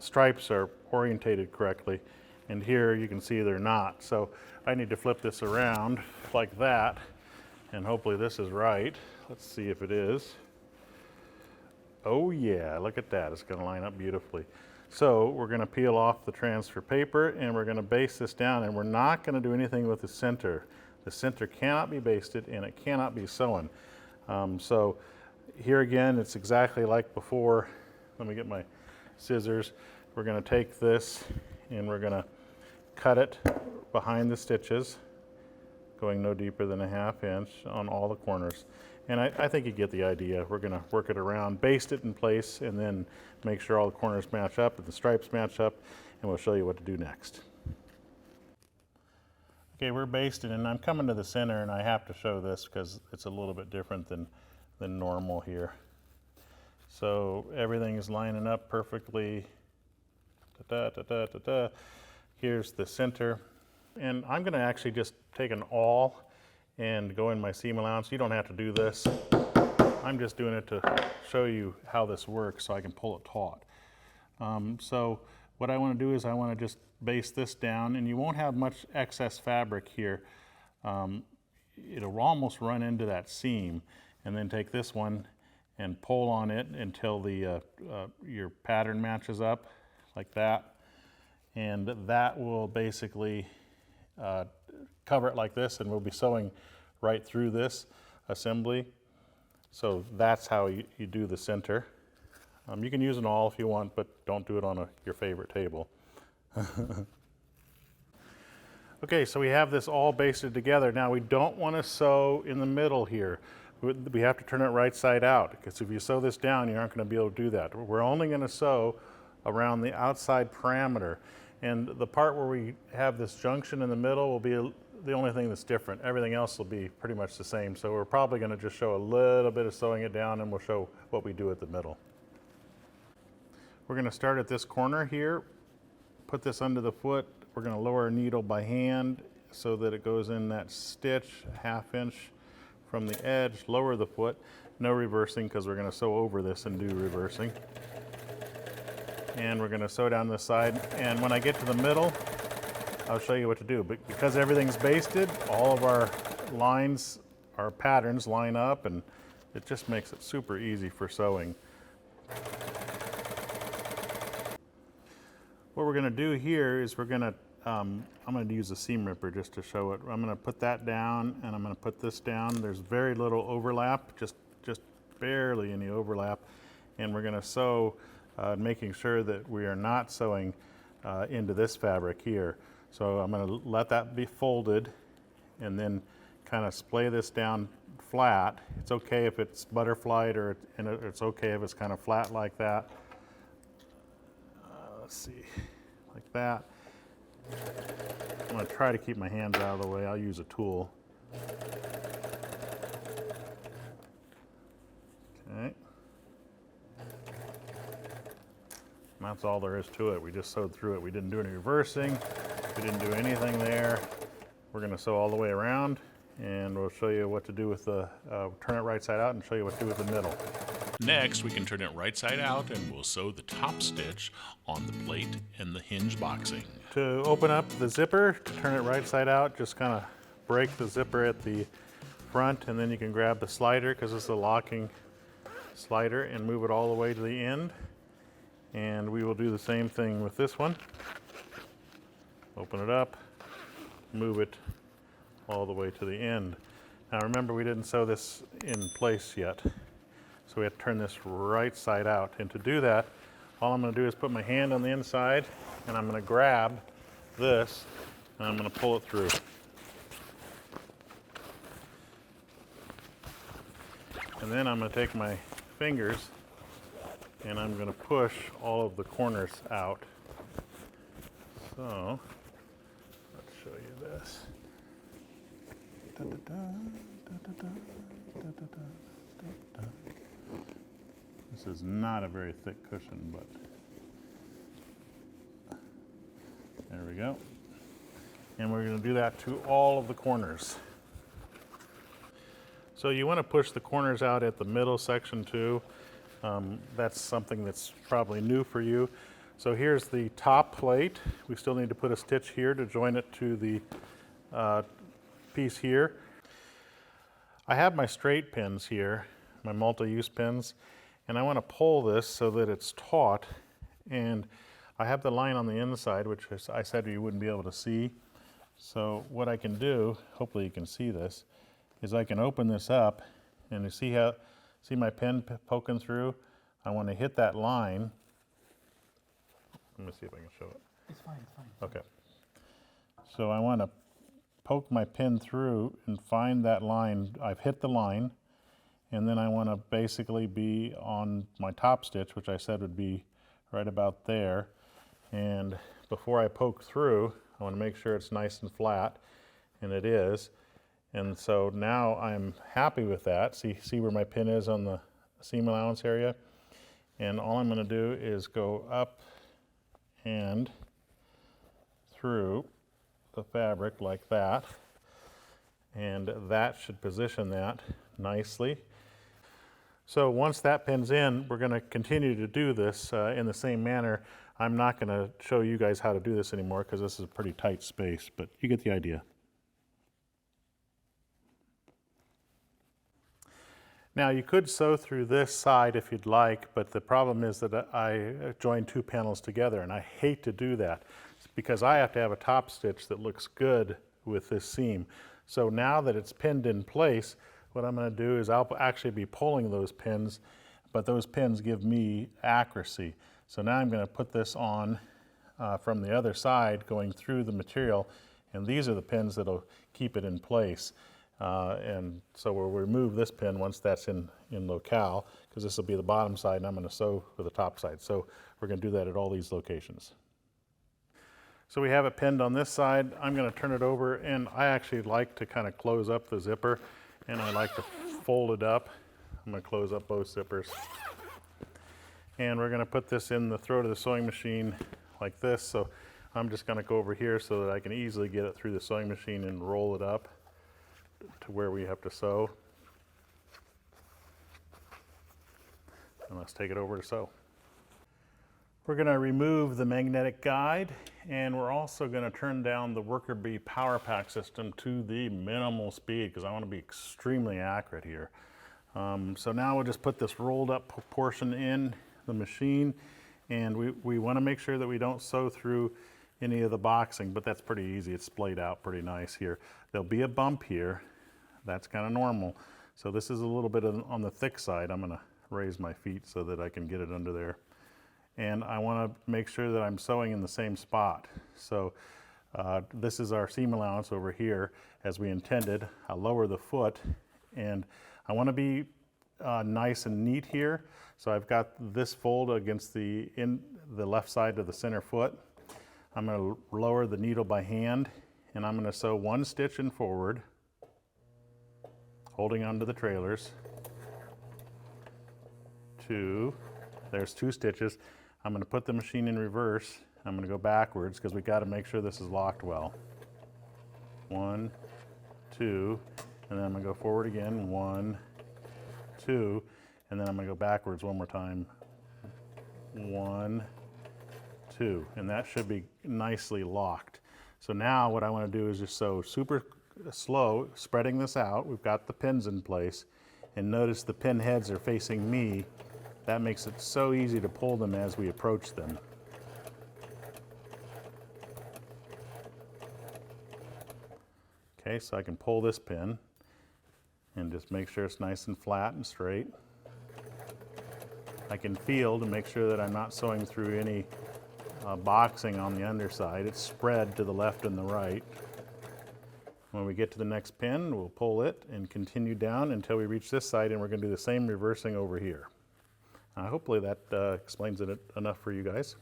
stripes are orientated correctly, and here you can see they're not. So I need to flip this around like that, and hopefully this is right. Let's see if it is. Oh yeah, look at that, it's going to line up beautifully. So we're going to peel off the transfer paper and we're going to baste this down, and we're not going to do anything with the center. The center cannot be basted and it cannot be sewn. So here again, it's exactly like before. Let me get my scissors. We're going to take this and we're going to cut it behind the stitches, going no deeper than 1/2 inch on all the corners. And I think you get the idea. We're going to work it around, baste it in place, and then make sure all the corners match up and the stripes match up, and we'll show you what to do next. Okay, we're basting, and I'm coming to the center, and I have to show this because it's a little bit different than normal here. So everything is lining up perfectly. Here's the center. And I'm gonna actually just take an awl and go in my seam allowance. You don't have to do this. I'm just doing it to show you how this works so I can pull it taut. So what I want to do is I want to just base this down, and you won't have much excess fabric here. It'll almost run into that seam, and then take this one and pull on it until the your pattern matches up like that, and that will basically cover it like this, and we'll be sewing right through this assembly. So that's how you do the center. You can use an awl if you want, but don't do it on your favorite table. Okay, so we have this all basted together. Now we don't want to sew in the middle here. We have to turn it right side out, because if you sew this down, you aren't going to be able to do that. We're only going to sew around the outside parameter. And the part where we have this junction in the middle will be the only thing that's different. Everything else will be pretty much the same. So we're probably going to just show a little bit of sewing it down, and we'll show what we do at the middle. We're going to start at this corner here, put this under the foot. We're going to lower a needle by hand so that it goes in that stitch, a ½ inch from the edge, lower the foot. No reversing, because we're going to sew over this and do reversing. And we're going to sew down this side. And when I get to the middle, I'll show you what to do. But because everything's basted, all of our lines, our patterns line up, and it just makes it super easy for sewing. What we're going to do here is we're going to, I'm going to use a seam ripper just to show it. I'm going to put that down, and I'm going to put this down. There's very little overlap, just barely any overlap. And we're going to sew, making sure that we are not sewing into this fabric here. So I'm going to let that be folded, and then kind of splay this down flat. It's okay if it's butterflied, and it's okay if it's kind of flat like that. Let's see, like that. I'm going to try to keep my hands out of the way. I'll use a tool. Okay. And that's all there is to it. We just sewed through it. We didn't do any reversing. We didn't do anything there. We're going to sew all the way around, and we'll show you what to do with the, turn it right side out and show you what to do with the middle. Next, we can turn it right side out, and we'll sew the top stitch on the plate and the hinge boxing. To open up the zipper, to turn it right side out, just kind of break the zipper at the front, and then you can grab the slider, because it's a locking slider, and move it all the way to the end. And we will do the same thing with this one. Open it up, move it all the way to the end. Now remember, we didn't sew this in place yet, so we have to turn this right side out. And to do that, all I'm going to do is put my hand on the inside, and I'm going to grab this, and I'm going to pull it through. And then I'm going to take my fingers, and I'm going to push all of the corners out. So let's show you this. This is not a very thick cushion, but there we go. And we're going to do that to all of the corners. So you want to push the corners out at the middle section too. That's something that's probably new for you. So here's the top plate. We still need to put a stitch here to join it to the piece here. I have my straight pins here, my multi-use pins, and I want to pull this so that it's taut. And I have the line on the inside, which I said you wouldn't be able to see. So what I can do, hopefully you can see this, is I can open this up, and you see my pin poking through? I want to hit that line. Let me see if I can show it. It's fine, it's fine. Okay. So I want to poke my pin through and find that line. I've hit the line, and then I want to basically be on my top stitch, which I said would be right about there. And before I poke through, I want to make sure it's nice and flat, and it is. And so now I'm happy with that. See where my pin is on the seam allowance area? And all I'm going to do is go up and through the fabric like that, and that should position that nicely. So once that pin's in, we're going to continue to do this in the same manner. I'm not going to show you guys how to do this anymore because this is a pretty tight space, but you get the idea. Now you could sew through this side if you'd like, but the problem is that I joined two panels together, and I hate to do that because I have to have a top stitch that looks good with this seam. So now that it's pinned in place, what I'm going to do is I'll actually be pulling those pins, but those pins give me accuracy. So now I'm going to put this on from the other side going through the material, and these are the pins that'll keep it in place. And so we'll remove this pin once that's in locale, because this will be the bottom side and I'm going to sew for the top side. So we're going to do that at all these locations. So we have it pinned on this side. I'm going to turn it over, and I actually like to kind of close up the zipper, and I like to fold it up. I'm going to close up both zippers. And we're going to put this in the throat of the sewing machine like this. So I'm just going to go over here so that I can easily get it through the sewing machine and roll it up to where we have to sew. And let's take it over to sew. We're going to remove the magnetic guide, and we're also going to turn down the worker bee power pack system to the minimal speed because I want to be extremely accurate here. So now we'll just put this rolled up portion in the machine, and we want to make sure that we don't sew through any of the boxing, but that's pretty easy. It's splayed out pretty nice here. There'll be a bump here. That's kind of normal. So this is a little bit on the thick side. I'm going to raise my feet so that I can get it under there. And I want to make sure that I'm sewing in the same spot. So this is our seam allowance over here as we intended. I'll lower the foot, and I want to be nice and neat here. So I've got this fold against the left side of the center foot. I'm going to lower the needle by hand, and I'm going to sew one stitch in forward, holding onto the trailers. Two, there's two stitches. I'm going to put the machine in reverse. I'm going to go backwards because we got to make sure this is locked well. 1, 2, and then I'm going to go forward again. 1, 2, and then I'm going to go backwards one more time. 1, 2, and that should be nicely locked. So now what I want to do is just sew super slow, spreading this out. We've got the pins in place, and notice the pin heads are facing me. That makes it so easy to pull them as we approach them. Okay, so I can pull this pin and just make sure it's nice and flat and straight. I can feel to make sure that I'm not sewing through any boxing on the underside. It's spread to the left and the right. When we get to the next pin, we'll pull it and continue down until we reach this side, and we're going to do the same reversing over here. Hopefully that explains it enough for you guys.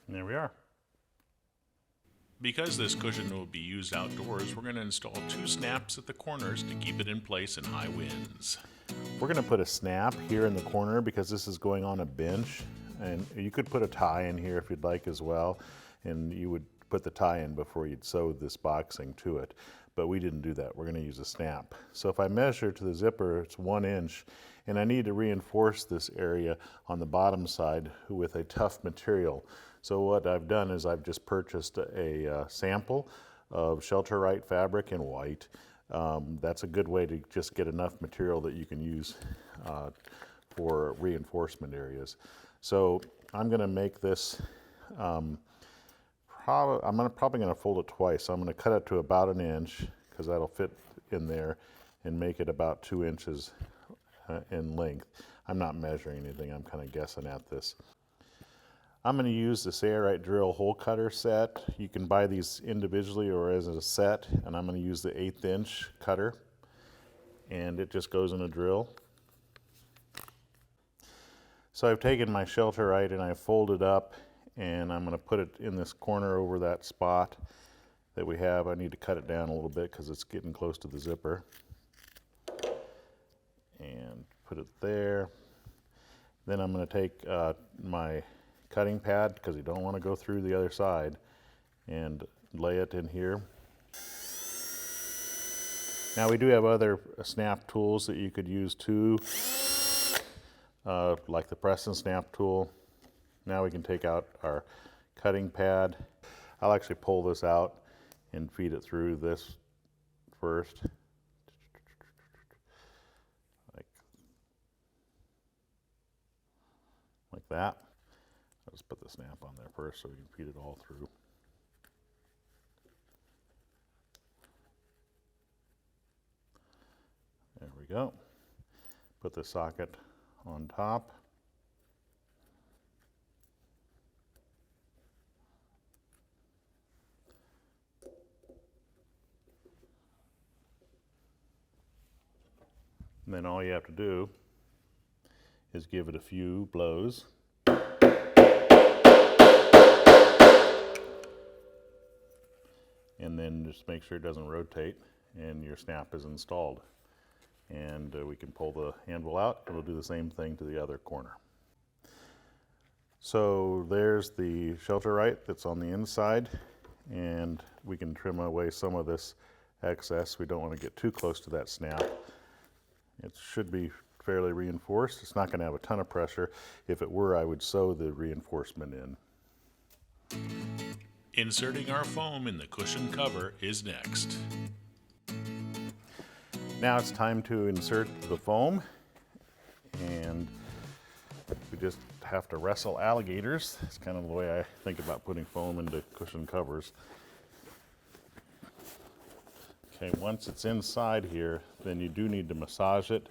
And there we are. Because this cushion will be used outdoors, we're going to install 2 snaps at the corners to keep it in place in high winds. We're going to put a snap here in the corner because this is going on a bench, and you could put a tie in here if you'd like as well, and you would put the tie in before you'd sew this boxing to it, but we didn't do that. We're going to use a snap. So if I measure to the zipper, it's 1 inch, and I need to reinforce this area on the bottom side with a tough material. So what I've done is I've just purchased a sample of Sailrite fabric in white. That's a good way to just get enough material that you can use for reinforcement areas. So I'm going to make this, I'm probably going to fold it twice. So I'm going to cut it to about 1 inch because that'll fit in there, and make it about 2 inches in length. I'm not measuring anything, I'm kind of guessing at this. I'm going to use the Sailrite drill hole cutter set. You can buy these individually or as a set, and I'm going to use the 1/8 inch cutter, and it just goes in a drill. So I've taken my Sailrite and I've folded up, and I'm going to put it in this corner over that spot that we have. I need to cut it down a little bit because it's getting close to the zipper. And put it there. Then I'm going to take my cutting pad, because you don't want to go through the other side, and lay it in here. Now we do have other snap tools that you could use too, like the press and snap tool. Now we can take out our cutting pad. I'll actually pull this out and feed it through this first. Like that. I'll just put the snap on there first so we can feed it all through. There we go. Put the socket on top. And then all you have to do is give it a few blows. And then just make sure it doesn't rotate and your snap is installed. And we can pull the anvil out and we'll do the same thing to the other corner. So there's the Sailrite that's on the inside, and we can trim away some of this excess. We don't want to get too close to that snap. It should be fairly reinforced. It's not going to have a ton of pressure. If it were, I would sew the reinforcement in. Inserting our foam in the cushion cover is next. Now it's time to insert the foam, and we just have to wrestle alligators. It's kind of the way I think about putting foam into cushion covers. Okay, once it's inside here, then you do need to massage it,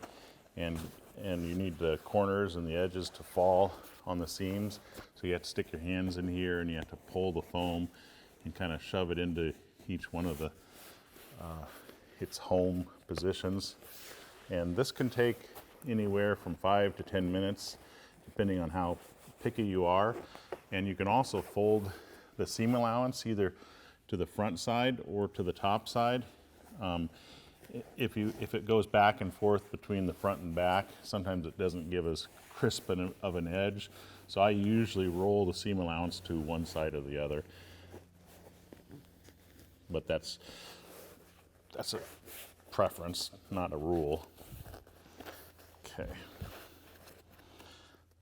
and you need the corners and the edges to fall on the seams. So you have to stick your hands in here and you have to pull the foam and kind of shove it into each one of the its home positions. And this can take anywhere from 5 to 10 minutes, depending on how picky you are. And you can also fold the seam allowance either to the front side or to the top side. If it goes back and forth between the front and back, sometimes it doesn't give as crisp of an edge. So I usually roll the seam allowance to one side or the other. But that's a preference, not a rule. Okay.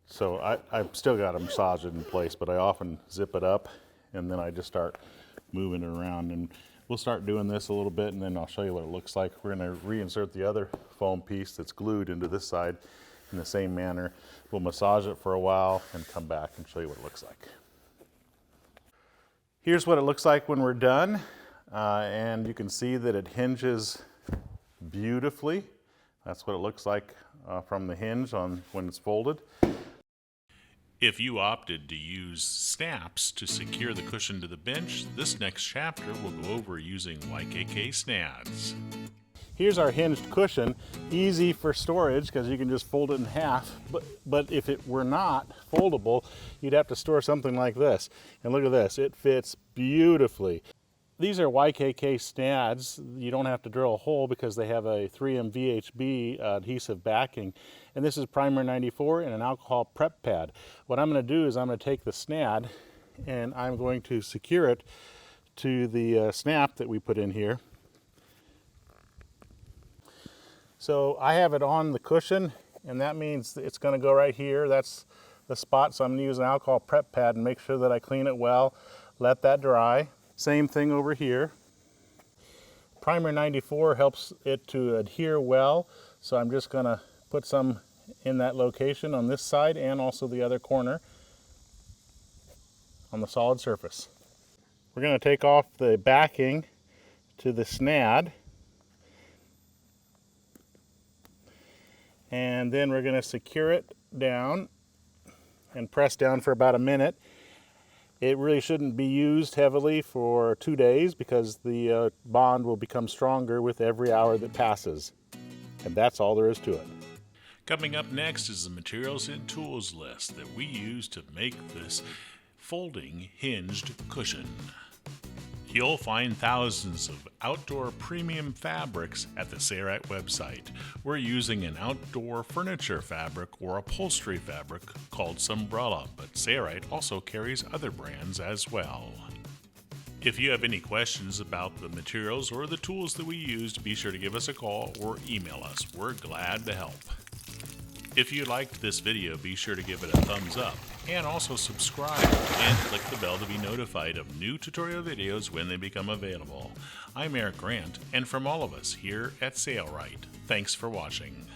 So I've still got to massage it in place, but I often zip it up and then I just start moving it around. And we'll start doing this a little bit and then I'll show you what it looks like. We're going to reinsert the other foam piece that's glued into this side in the same manner. We'll massage it for a while and come back and show you what it looks like. Here's what it looks like when we're done. And you can see that it hinges beautifully. That's what it looks like from the hinge on when it's folded. If you opted to use snaps to secure the cushion to the bench, this next chapter will go over using YKK SNADs. Here's our hinged cushion, easy for storage because you can just fold it in half, but if it were not foldable, you'd have to store something like this. And look at this, it fits beautifully. These are YKK SNADs. You don't have to drill a hole because they have a 3M VHB adhesive backing. And this is primer 94 and an alcohol prep pad. What I'm going to do is I'm going to take the SNAD and I'm going to secure it to the snap that we put in here. So I have it on the cushion, and that means it's going to go right here. That's the spot, so I'm going to use an alcohol prep pad and make sure that I clean it well, let that dry. Same thing over here. Primer 94 helps it to adhere well, so I'm just going to put some in that location on this side and also the other corner on the solid surface. We're going to take off the backing to the SNAD, and then we're going to secure it down and press down for about a minute. It really shouldn't be used heavily for 2 days because the bond will become stronger with every hour that passes. And that's all there is to it. Coming up next is the materials and tools list that we use to make this folding hinged cushion. You'll find thousands of outdoor premium fabrics at the Sailrite website. We're using an outdoor furniture fabric or upholstery fabric called Sunbrella, but Sailrite also carries other brands as well. If you have any questions about the materials or the tools that we used, be sure to give us a call or email us. We're glad to help. If you liked this video, be sure to give it a thumbs up and also subscribe and click the bell to be notified of new tutorial videos when they become available. I'm Eric Grant, and from all of us here at Sailrite, thanks for watching.